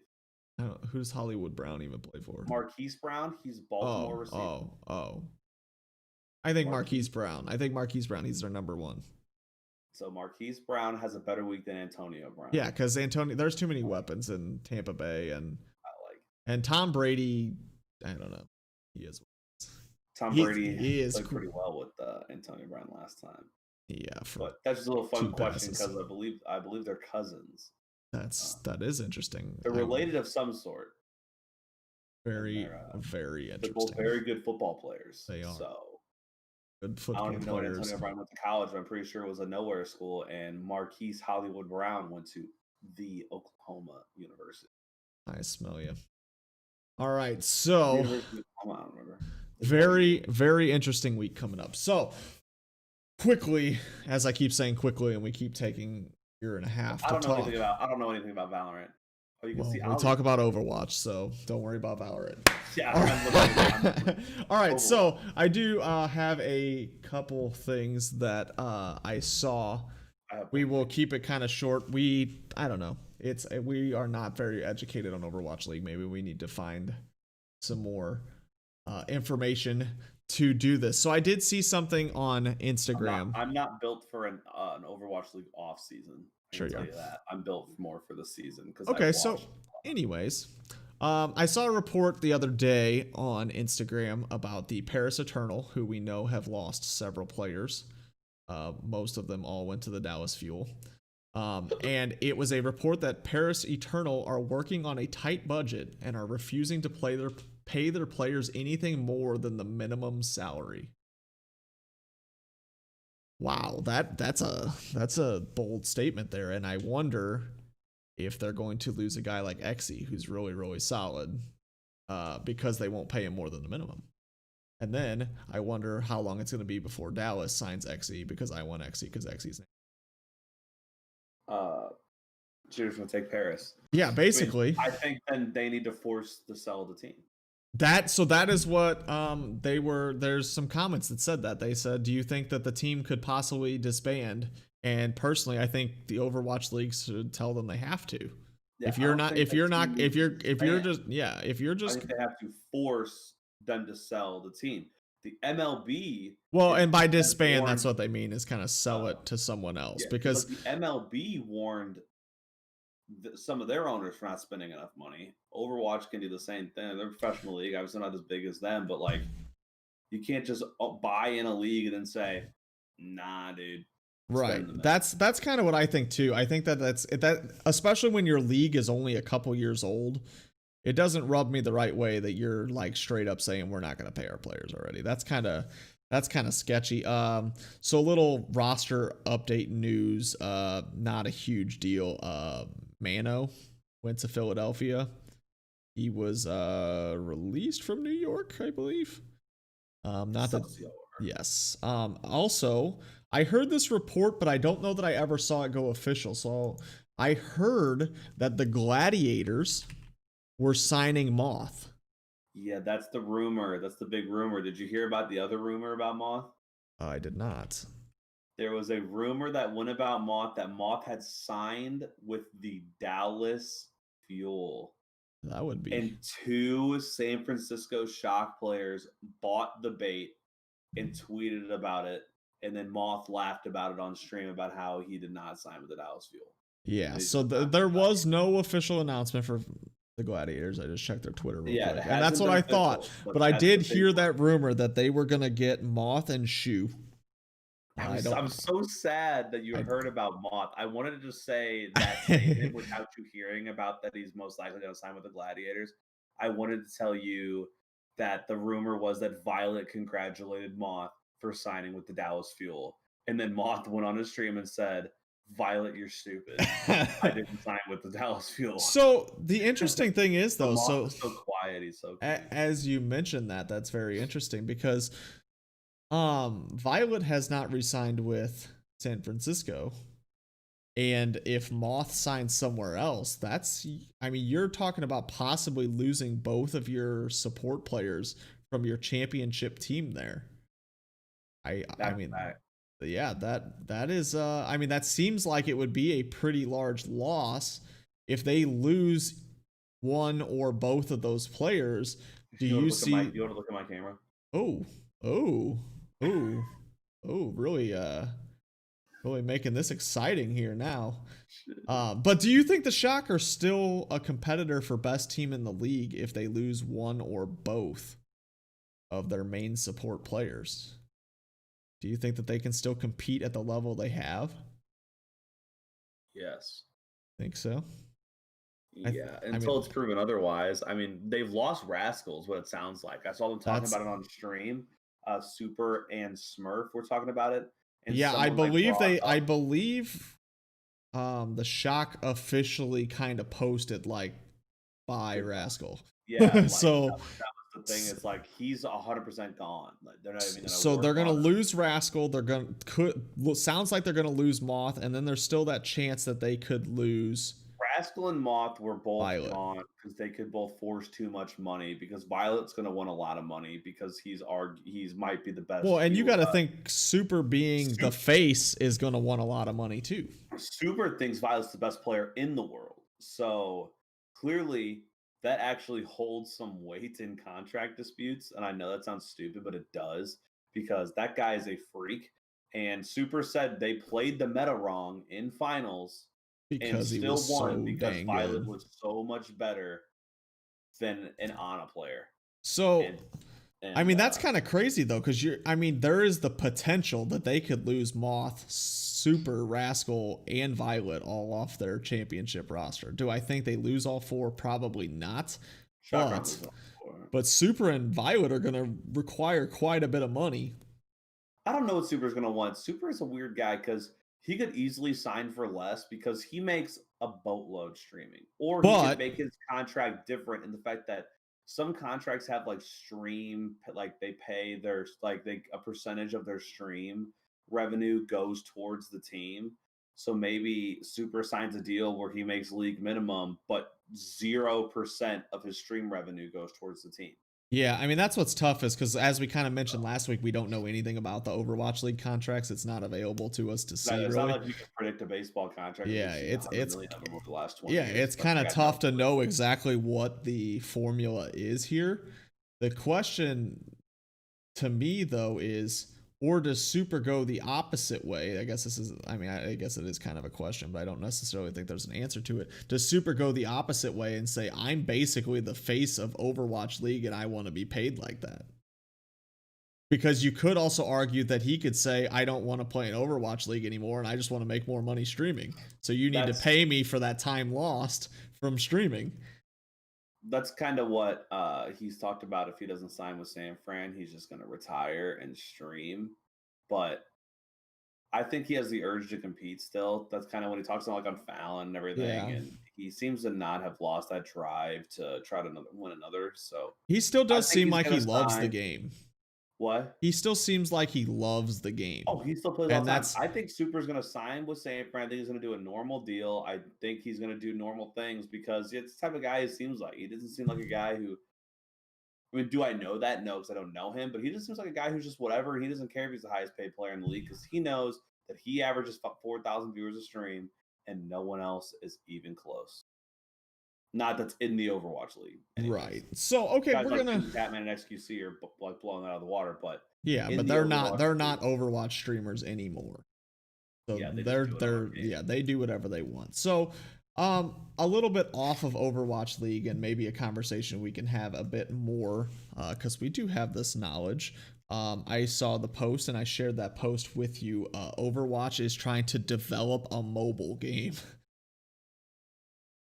I don't, who's Hollywood Brown even play for? Marquise Brown. He's Baltimore receiver. I think Marquise Brown. He's their number one. So Marquise Brown has a better week than Antonio Brown. Yeah, because there's too many weapons in Tampa Bay, and Tom Brady. I don't know. He is. Tom Brady played pretty well with Antonio Brown last time. Yeah, but that's just a little fun question because I believe they're cousins. That is interesting. They're related of some sort. Very interesting. They're both very good football players. They are. So good football I don't even players. know when Antonio Brown went to college, but I'm pretty sure it was a nowhere school. And Marquise Hollywood Brown went to the Oklahoma University. I smell you. All right, so I don't remember. Very, very interesting week coming up. So quickly, as I keep saying quickly, and we keep taking a year and a half to talk. I don't know anything about Valorant. Oh, you can see. We talk about Overwatch, so don't worry about Valorant. Yeah. All right, so I do have a couple things that I saw. We will keep it kind of short. I don't know. We are not very educated on Overwatch League. Maybe we need to find some more information to do this. So I did see something on Instagram. I'm not built for an Overwatch League off season. Sure, tell you that. I'm built more for the season. Okay, so anyways, I saw a report the other day on Instagram about the Paris Eternal, who we know have lost several players. Most of them all went to the Dallas Fuel. And it was a report that Paris Eternal are working on a tight budget and are refusing to pay their players anything more than the minimum salary. Wow, that's a bold statement there, and I wonder if they're going to lose a guy like Exy, who's really, really solid, because they won't pay him more than the minimum. And then I wonder how long it's going to be before Dallas signs Exy, because I want Exy because Exy's name. So you're going to take Paris. Yeah, basically. I think then they need to force the sell of the team. That is what there's some comments that said that. They said, do you think that the team could possibly disband? And personally, I think the Overwatch League should tell them they have to. Yeah, if you're just I think they have to force them to sell the team. The MLB, and by disband, that's what they mean, is kind of sell it to someone else, because the MLB warned some of their owners for not spending enough money. Overwatch can do the same thing. They're a professional league, obviously not as big as them, but like, you can't just buy in a league and then say, nah, dude. Right. That's kind of what I think too. I think that especially when your league is only a couple years old, it doesn't rub me the right way that you're like straight up saying we're not going to pay our players already. That's kind of sketchy. So a little roster update news, not a huge deal. Mano went to Philadelphia. He was released from New York, I believe. Yes. Also, I heard this report, but I don't know that I ever saw it go official. So I heard that the Gladiators were signing Moth. Yeah, that's the rumor. That's the big rumor. Did you hear about the other rumor about Moth? I did not. There was a rumor that went about Moth that Moth had signed with the Dallas Fuel. That would be. And 2 San Francisco Shock players bought the bait and tweeted about it, and then Moth laughed about it on stream about how he did not sign with the Dallas Fuel. Yeah, And he's so just not there gonna was no official announcement for the Gladiators. I just checked their Twitter real Yeah, quick, it and that's hasn't what been I thought. official, But I that's did the big hear one. that rumor that they were gonna get Moth and Shoe. I'm so sad that you I- heard about Moth. I wanted to just say that statement without you hearing about that he's most likely going to sign with the Gladiators. I wanted to tell you that the rumor was that Violet congratulated Moth for signing with the Dallas Fuel. And then Moth went on his stream and said, Violet, you're stupid. I didn't sign with the Dallas Fuel. So the interesting thing is, though, Moth is so quiet. He's so cute. as you mentioned that's very interesting because Violet has not re-signed with San Francisco. And if Moth signs somewhere else, you're talking about possibly losing both of your support players from your championship team there. Yeah, that is that seems like it would be a pretty large loss if they lose one or both of those players. You want to look at my camera? Oh, really really making this exciting here now. But do you think the Shock are still a competitor for best team in the league if they lose one or both of their main support players? Do you think that they can still compete at the level they have? Yes. Think so? Yeah, until it's proven otherwise. I mean, they've lost Rascals, what it sounds like. I saw them talking about it on stream. Super and Smurf were talking about it. And yeah, I believe the Shock officially kind of posted like bye Rascal. Yeah, so that was the thing. It's like he's 100% gone. Like, they're not even they're gonna lose Rascal. Sounds like they're gonna lose Moth, and then there's still that chance that they could lose Rascal and Moth were both Violet. gone because they could both force too much money because Violet's going to want a lot of money because he's might be the best. Well, and you got to think Super being the face is going to want a lot of money too. Super thinks Violet's the best player in the world. So clearly that actually holds some weight in contract disputes. And I know that sounds stupid, but it does because that guy is a freak. And Super said they played the meta wrong in finals because and he was won so because dang Violet good. was so much better than an Ana player. So, that's kind of crazy though, because there is the potential that they could lose Moth, Super, Rascal, and Violet all off their championship roster. Do I think they lose all four? Probably not. But Super and Violet are going to require quite a bit of money. I don't know what Super is going to want. Super is a weird guy because he could easily sign for less because he makes a boatload streaming. Or he could make his contract different in the fact that some contracts have like stream, like they pay their, a percentage of their stream revenue goes towards the team. So maybe Super signs a deal where he makes league minimum, but 0% of his stream revenue goes towards the team. Yeah, that's what's tough is because as we kind of mentioned last week, we don't know anything about the Overwatch League contracts. It's not available to us to see. It's not like you can predict a baseball contract. Yeah, it's over the last 20 years. It's kind of tough to know exactly what the formula is here. The question to me though is, or does Super go the opposite way? I guess I guess it is kind of a question, but I don't necessarily think there's an answer to it. Does Super go the opposite way and say, I'm basically the face of Overwatch League and I want to be paid like that? Because you could also argue that he could say, I don't want to play in Overwatch League anymore and I just want to make more money streaming. So you need to pay me for that time lost from streaming. That's kind of what he's talked about. If he doesn't sign with San Fran, he's just going to retire and stream. But I think he has the urge to compete still. That's kind of when he talks about on Fallon and everything. Yeah. And he seems to not have lost that drive to try to win another. So he still does seem like he loves the game. What? He still seems like he loves the game. Oh, he still plays all the time. I think Super's going to sign with San Fran. I think he's going to do a normal deal. I think he's going to do normal things because it's the type of guy he seems like. He doesn't seem like a guy who do I know that? No, because I don't know him. But he just seems like a guy who's just whatever. He doesn't care if he's the highest paid player in the league because he knows that he averages 4,000 viewers a stream and no one else is even close. not that's in the Overwatch League. Anyways. Right. So okay, Guys we're like gonna. Batman and XQC are like blowing that out of the water, but Yeah, in but the they're not. Overwatch They're League, not Overwatch streamers anymore. So yeah, they just do it on yeah, occasion. they do whatever they want. So a little bit off of Overwatch League and maybe a conversation we can have a bit more because we do have this knowledge. I saw the post and I shared that post with you. Overwatch is trying to develop a mobile game.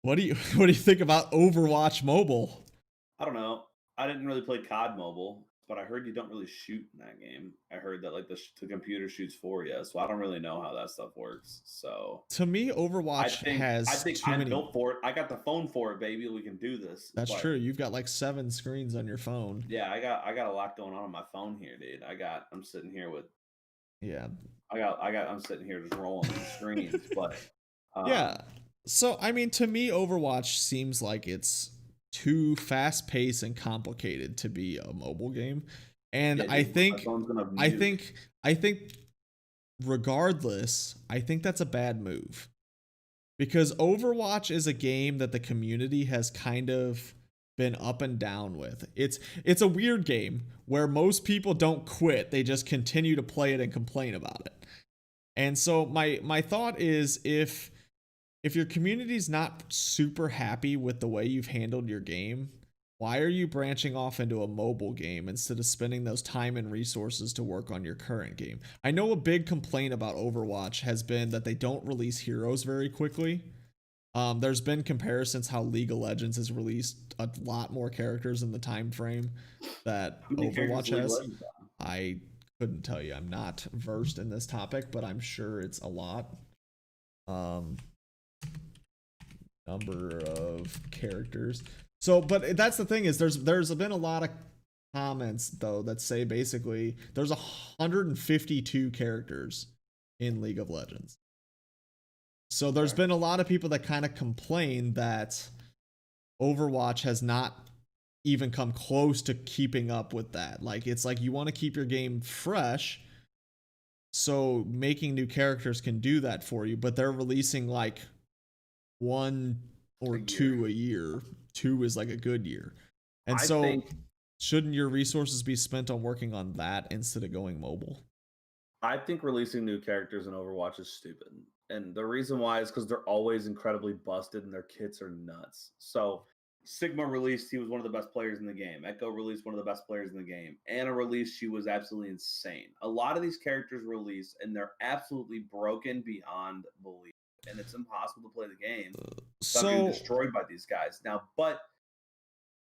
What do you think about Overwatch Mobile? I don't know. I didn't really play COD Mobile, but I heard you don't really shoot in that game. I heard that like the computer shoots for you, so I don't really know how that stuff works. So To me, I Overwatch think I has think too I'm many. built for it. I got the phone for it, baby. We can do this. That's But true. You've got like 7 screens on your phone. yeah, I got a lot going on my phone here, dude. I'm sitting here with Yeah. I'm sitting here just rolling these screens, but Yeah. um So, I mean, to me, Overwatch seems like it's too fast paced and complicated to be a mobile game. And yeah, dude, my phone's gonna I nuke. think, I think, regardless, I think that's a bad move because Overwatch is a game that the community has kind of been up and down with. It's a weird game where most people don't quit; they just continue to play it and complain about it. And so my thought is if your community's not super happy with the way you've handled your game, why are you branching off into a mobile game instead of spending those time and resources to work on your current game? I know a big complaint about Overwatch has been that they don't release heroes very quickly. There's been comparisons how League of Legends has released a lot more characters in the time frame that How many characters Overwatch League of has. Legends have? I couldn't tell you. I'm not versed in this topic, but I'm sure it's a lot. Um, Number of characters. So, but that's the thing is there's been a lot of comments though that say basically there's 152 characters in League of Legends. So there's Okay. been a lot of people that kind of complain that Overwatch has not even come close to keeping up with that. Like it's like you want to keep your game fresh, so making new characters can do that for you, but they're releasing like one or two a year. Two is like a good year. And I so think shouldn't your resources be spent on working on that instead of going mobile? I think releasing new characters in Overwatch is stupid. And the reason why is because they're always incredibly busted and their kits are nuts. So Sigma released, he was one of the best players in the game. Echo released one of the best players in the game. Anna released, she was absolutely insane. A lot of these characters release and they're absolutely broken beyond belief. And it's impossible to play the game without getting So destroyed by these guys. Now, but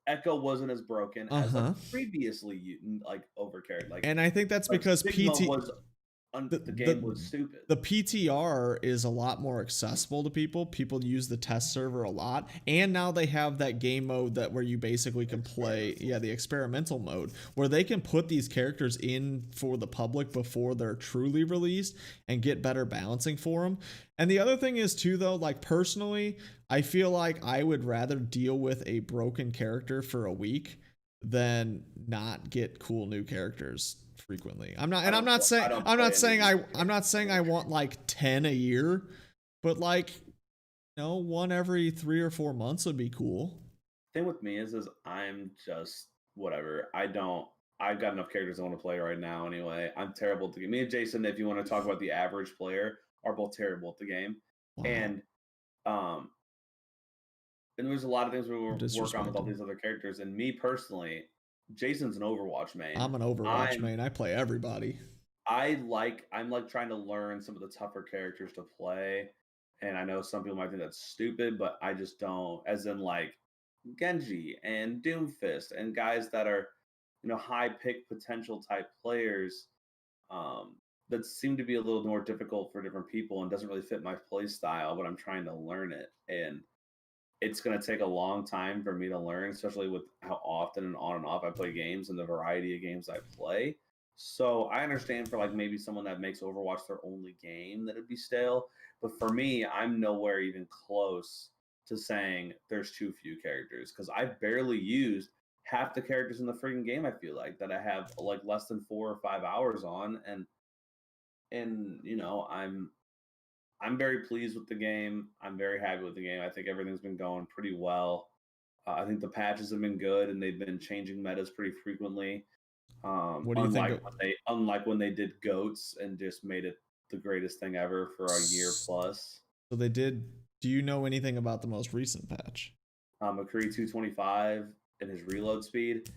Echo wasn't as broken as like uh-huh. previously like overcarried. And I think that's Like because Sigma was the, the game the was stupid. the PTR is a lot more accessible to people. People use the test server a lot, and now they have that game mode that where you basically can play, yeah, the experimental mode where they can put these characters in for the public before they're truly released and get better balancing for them. And the other thing is too, though, like personally, I feel like I would rather deal with a broken character for a week than not get cool new characters frequently. I'm not saying I don't play any of these I'm not saying I want like 10 a year, but like one every 3 or 4 months would be cool. Thing with me is I'm just whatever. I've got enough characters I want to play right now anyway. I'm terrible at the game. Me and Jason, if you want to talk about the average player, are both terrible at the game. Wow. And um and there's a lot of things we work on with all Disrespected. these other characters. And me personally, Jason's an Overwatch main. I'm an Overwatch I'm main. I play everybody. I'm like trying to learn some of the tougher characters to play. And I know some people might think that's stupid, but I just don't. As in like Genji and Doomfist and guys that are, high pick potential type players, um, that seem to be a little more difficult for different people and doesn't really fit my play style, but I'm trying to learn it. And it's going to take a long time for me to learn, especially with how often and on and off I play games and the variety of games I play. So I understand for like maybe someone that makes Overwatch their only game that it'd be stale, but for me, I'm nowhere even close to saying there's too few characters because I've barely used half the characters in the freaking game. I feel like that I have like less than 4 or 5 hours on, and I'm I'm very pleased with the game. I'm very happy with the game. I think everything's been going pretty well. I think the patches have been good, and they've been changing metas pretty frequently. What do you think? Unlike when they did goats and just made it the greatest thing ever for a year plus. So they did. Do you know anything about the most recent patch? McCree 225 and his reload speed.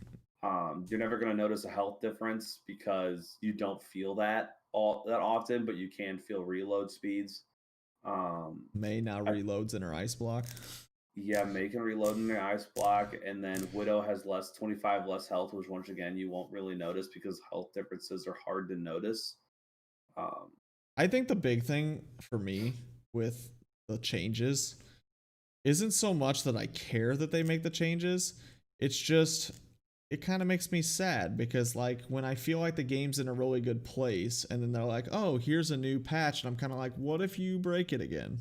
You're never going to notice a health difference because you don't feel that that often, but you can feel reload speeds. May now reloads in her ice block. Yeah, May can reload in their ice block, and then Widow has 25 less health, which once again you won't really notice because health differences are hard to notice. I think the big thing for me with the changes isn't so much that I care that they make the changes. It's just it kind of makes me sad because like when I feel like the game's in a really good place and then they're like, "Oh, here's a new patch." And I'm kind of like, "What if you break it again?"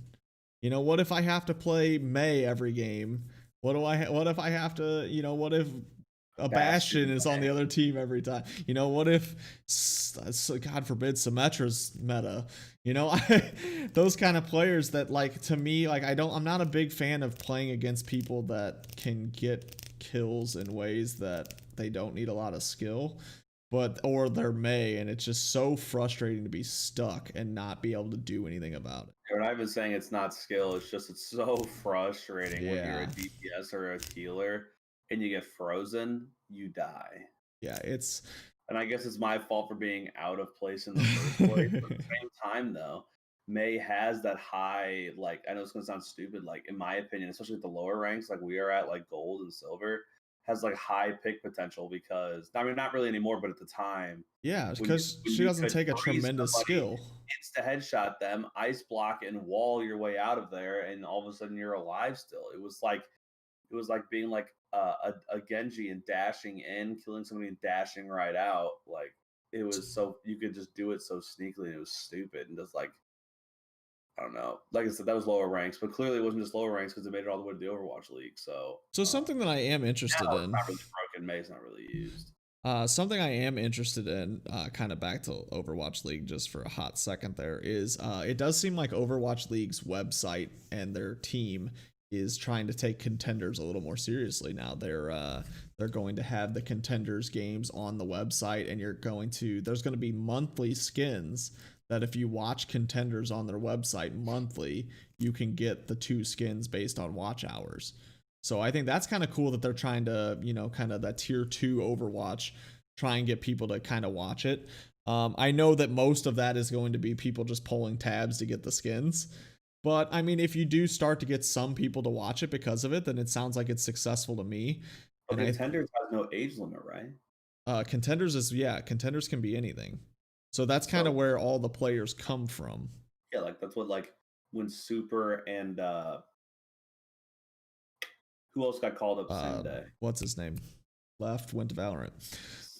You know, what if I have to play May every game? What if I have to, you know, what if a Bastion is on the other team every time? You know, what if, God forbid, Symmetra's meta? You know, those kind of players that, like, to me, like, I'm not a big fan of playing against people that can get kills in ways that they don't need a lot of skill, or they're May, and it's just so frustrating to be stuck and not be able to do anything about it. What I've been saying, it's not skill. It's so frustrating when you're a DPS or a healer and you get frozen, you die. Yeah, and I guess it's my fault for being out of place in the first place. But at the same time, though, May has that high, like, I know it's gonna sound stupid, like in my opinion, especially at the lower ranks, like we are at, like gold and silver, has like high pick potential because I mean not really anymore, but at the time, yeah, because she doesn't take a tremendous skill. Insta headshot them, ice block, and wall your way out of there, and all of a sudden you're alive still. It was like being like a Genji and dashing in, killing somebody and dashing right out. Like it was so you could just do it so sneakily, and it was stupid and just like I don't know. Like I said, that was lower ranks, but clearly it wasn't just lower ranks because it made it all the way to the Overwatch League. So something that I am interested in. It's not really broken. May's not really used. Something I am interested in, kind of back to Overwatch League just for a hot second there, is it does seem like Overwatch League's website and their team is trying to take contenders a little more seriously now. They're going to have the contenders games on the website, and there's going to be monthly skins that if you watch contenders on their website monthly, you can get the 2 skins based on watch hours. So I think that's kind of cool that they're trying to, you know, kind of that tier 2 Overwatch, try and get people to kind of watch it. I know that most of that is going to be people just pulling tabs to get the skins. But I mean, if you do start to get some people to watch it because of it, then it sounds like it's successful to me. But contenders has no age limit, right? Contenders can be anything. So that's kind of where all the players come from. Yeah, like that's what like when Super and who else got called up the same day? What's his name? Went to Valorant.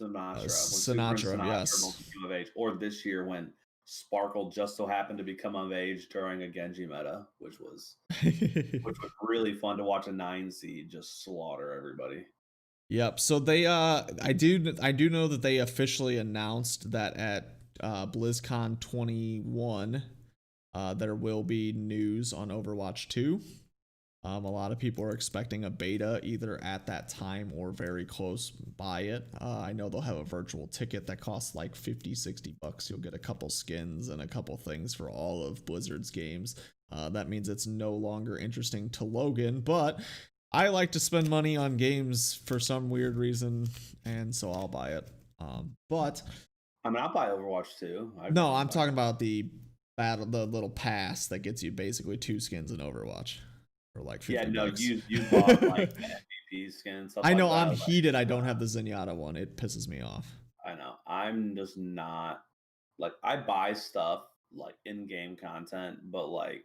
Sinatra, yes. Of age. Or this year when Sparkle just so happened to become of age during a Genji meta, which was really fun to watch a 9 seed just slaughter everybody. Yep. So they I do know that they officially announced that at BlizzCon 21 there will be news on Overwatch 2. A lot of people are expecting a beta either at that time or very close by it. I know they'll have a virtual ticket that costs like $50-$60. You'll get a couple skins and a couple things for all of Blizzard's games. That means it's no longer interesting to Logan, but I like to spend money on games for some weird reason, and so I'll buy it. But I mean, I'll buy Overwatch 2. No, I'm talking about the little pass that gets you basically 2 skins in Overwatch. For like $50. Yeah, no, you bought like MVP skins. I know, I'm heated. I don't have the Zenyatta one. It pisses me off. I know. I'm just not like I buy stuff like in-game content, but like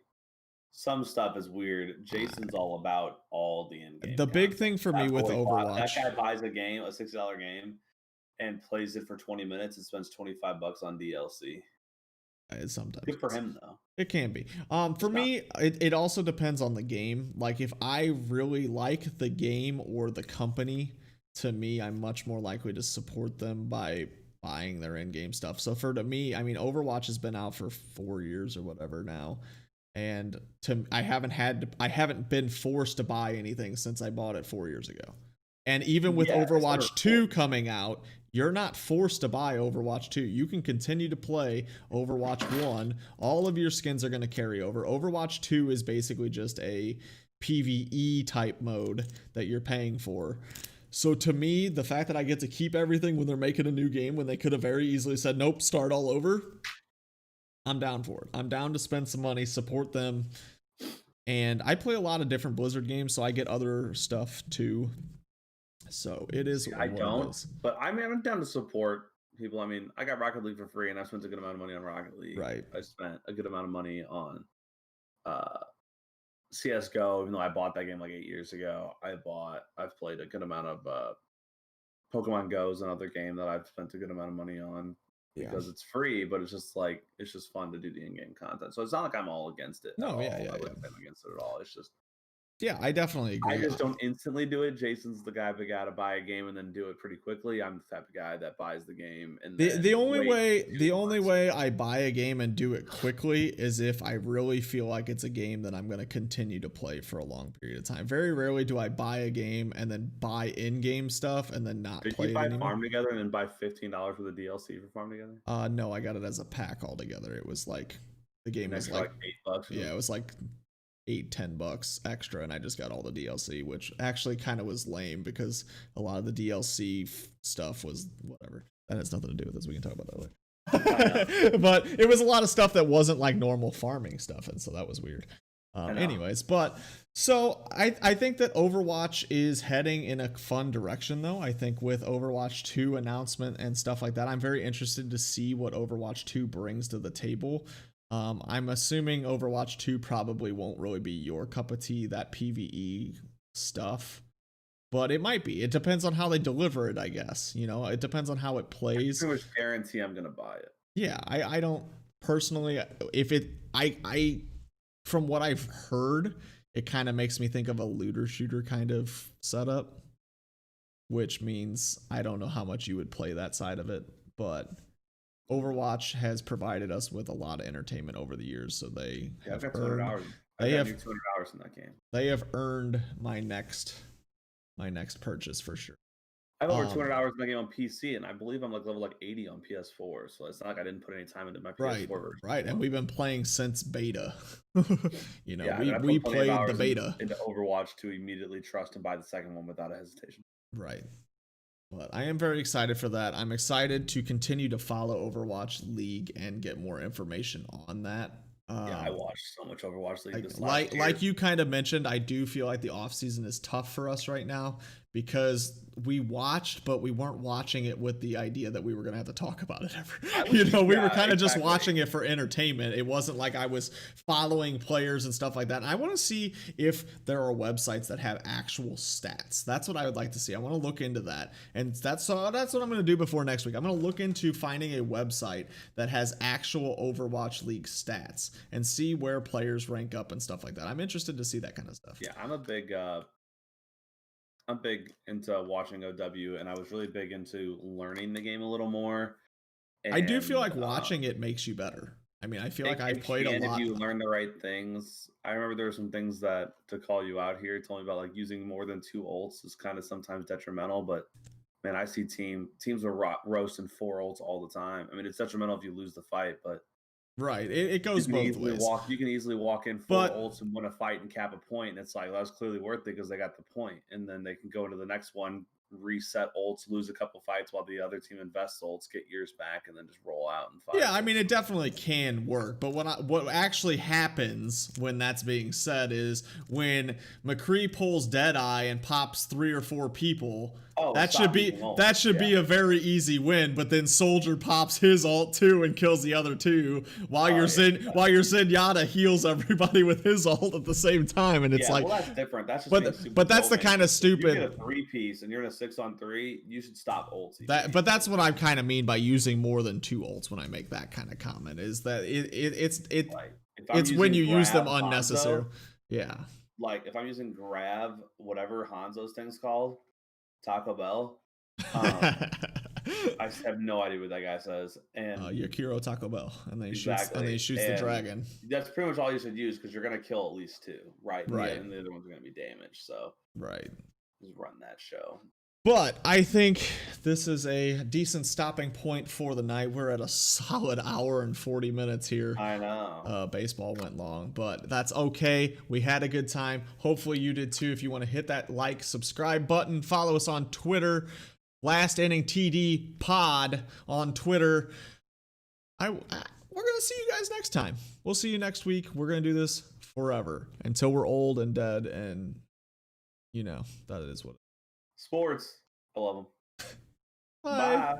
some stuff is weird. Jason's all about all the in-game. The big thing for me with Overwatch, that guy buys a game, a $60 game, and plays it for 20 minutes and spends $25 on DLC. Sometimes good for him though. It can be. For me, it also depends on the game. Like if I really like the game or the company, to me, I'm much more likely to support them by buying their in-game stuff. So to me, I mean, Overwatch has been out for 4 years or whatever now. And I haven't been forced to buy anything since I bought it 4 years ago. And even with Overwatch 2 coming out, you're not forced to buy Overwatch 2. You can continue to play Overwatch 1. All of your skins are going to carry over. Overwatch 2 is basically just a PvE type mode that you're paying for. So to me, the fact that I get to keep everything when they're making a new game, when they could have very easily said, nope, start all over, I'm down for it. I'm down to spend some money, support them. And I play a lot of different Blizzard games, so I get other stuff too. So it is. I don't, but I mean, I'm down to support people. I mean, I got Rocket League for free, and I spent a good amount of money on Rocket League. Right. I spent a good amount of money on CS:GO, even though I bought that game like 8 years ago. I've played a good amount of Pokemon Go is another game that I've spent a good amount of money on because it's free, but it's just fun to do the in-game content. So it's not like I'm all against it. No, I wouldn't say I'm against it at all. It's just. Yeah, I definitely agree. I just don't instantly do it. Jason's the guy that got to buy a game and then do it pretty quickly. I'm the type of guy that buys the game and the only way I buy a game and do it quickly is if I really feel like it's a game that I'm going to continue to play for a long period of time. Very rarely do I buy a game and then buy in-game stuff and then not play it anymore. Did you buy Farm Together and then buy $15 worth of DLC for Farm Together? No, I got it as a pack altogether. It was like the game was like $8. Yeah, it was like $8-10 extra, and I just got all the DLC, which actually kind of was lame because a lot of the DLC stuff was whatever. That has nothing to do with this. We can talk about that later. But it was a lot of stuff that wasn't like normal farming stuff, and so that was weird. Anyways, but so I think that Overwatch is heading in a fun direction, though. I think with Overwatch 2 announcement and stuff like that, I'm very interested to see what Overwatch 2 brings to the table. I'm assuming Overwatch 2 probably won't really be your cup of tea, that PvE stuff, but it might be. It depends on how they deliver it, I guess. You know, it depends on how it plays. I pretty much guarantee I'm gonna buy it. Yeah, I don't personally. If it, I from what I've heard, it kind of makes me think of a looter shooter kind of setup, which means I don't know how much you would play that side of it, but Overwatch has provided us with a lot of entertainment over the years, so they have got 200 hours. I got 200 hours in that game. They have earned my next purchase for sure. I have over 200 hours in that game on PC, and I believe I'm like level 80 on PS4. So it's not like I didn't put any time into my PS4 version. Right, and we've been playing since beta. You know, we played the beta into Overwatch to immediately trust and buy the second one without a hesitation. Right. But I am very excited for that. I'm excited to continue to follow Overwatch League and get more information on that. Yeah, I watched so much Overwatch League this last year. Like you kind of mentioned, I do feel like the offseason is tough for us right now because we watched, but we weren't watching it with the idea that we were going to have to talk about it ever. We were kind of just watching it for entertainment. It wasn't like I was following players and stuff like that. And I want to see if there are websites that have actual stats. That's what I would like to see. I want to look into that. And that's what I'm going to do before next week. I'm going to look into finding a website that has actual Overwatch League stats and see where players rank up and stuff like that. I'm interested to see that kind of stuff. Yeah, I'm big into watching OW, and I was really big into learning the game a little more. And, I do feel like watching it makes you better. I mean, I feel like I've played a lot. If you learn the right things. I remember there were some things that, to call you out here, told me about like using more than 2 ults is kind of sometimes detrimental, but man, I see teams are roasting 4 ults all the time. I mean, it's detrimental if you lose the fight, but right, it goes both ways. You can easily walk in 4 ults and win a fight and cap a point, and it's like, that was clearly worth it because they got the point, and then they can go into the next one, reset ults, lose a couple fights while the other team invests ults, get yours back, and then just roll out and fight. Yeah, I mean, it definitely can work, but what actually happens when that's being said is when McCree pulls Deadeye and pops 3 or 4 people. That should be a very easy win, but then Soldier pops his ult too and kills the other 2 while your Zenyatta heals everybody with his ult at the same time, and it's well, that's different. That's just but that's the kind of stupid. If you get a 3-piece and you're in a 6-on-3, you should stop ults. But that's what I kind of mean by using more than 2 ults when I make that kind of comment, is that it's when you use them unnecessarily. Yeah. Like if I'm using Grav, whatever Hanzo's thing's called, Taco Bell. I have no idea what that guy says. And Yakiro Taco Bell, and then he exactly. shoots the dragon. That's pretty much all you should use because you're gonna kill at least 2, right? Right. And the other one's gonna be damaged. So right. Just run that show. But I think this is a decent stopping point for the night. We're at a solid hour and 40 minutes here. I know. Baseball went long, but that's okay. We had a good time. Hopefully you did too. If you want to hit that like, subscribe button, follow us on Twitter, Last Inning TD Pod on Twitter. We're going to see you guys next time. We'll see you next week. We're going to do this forever until we're old and dead, and that is what. Sports. I love them. Bye. Bye.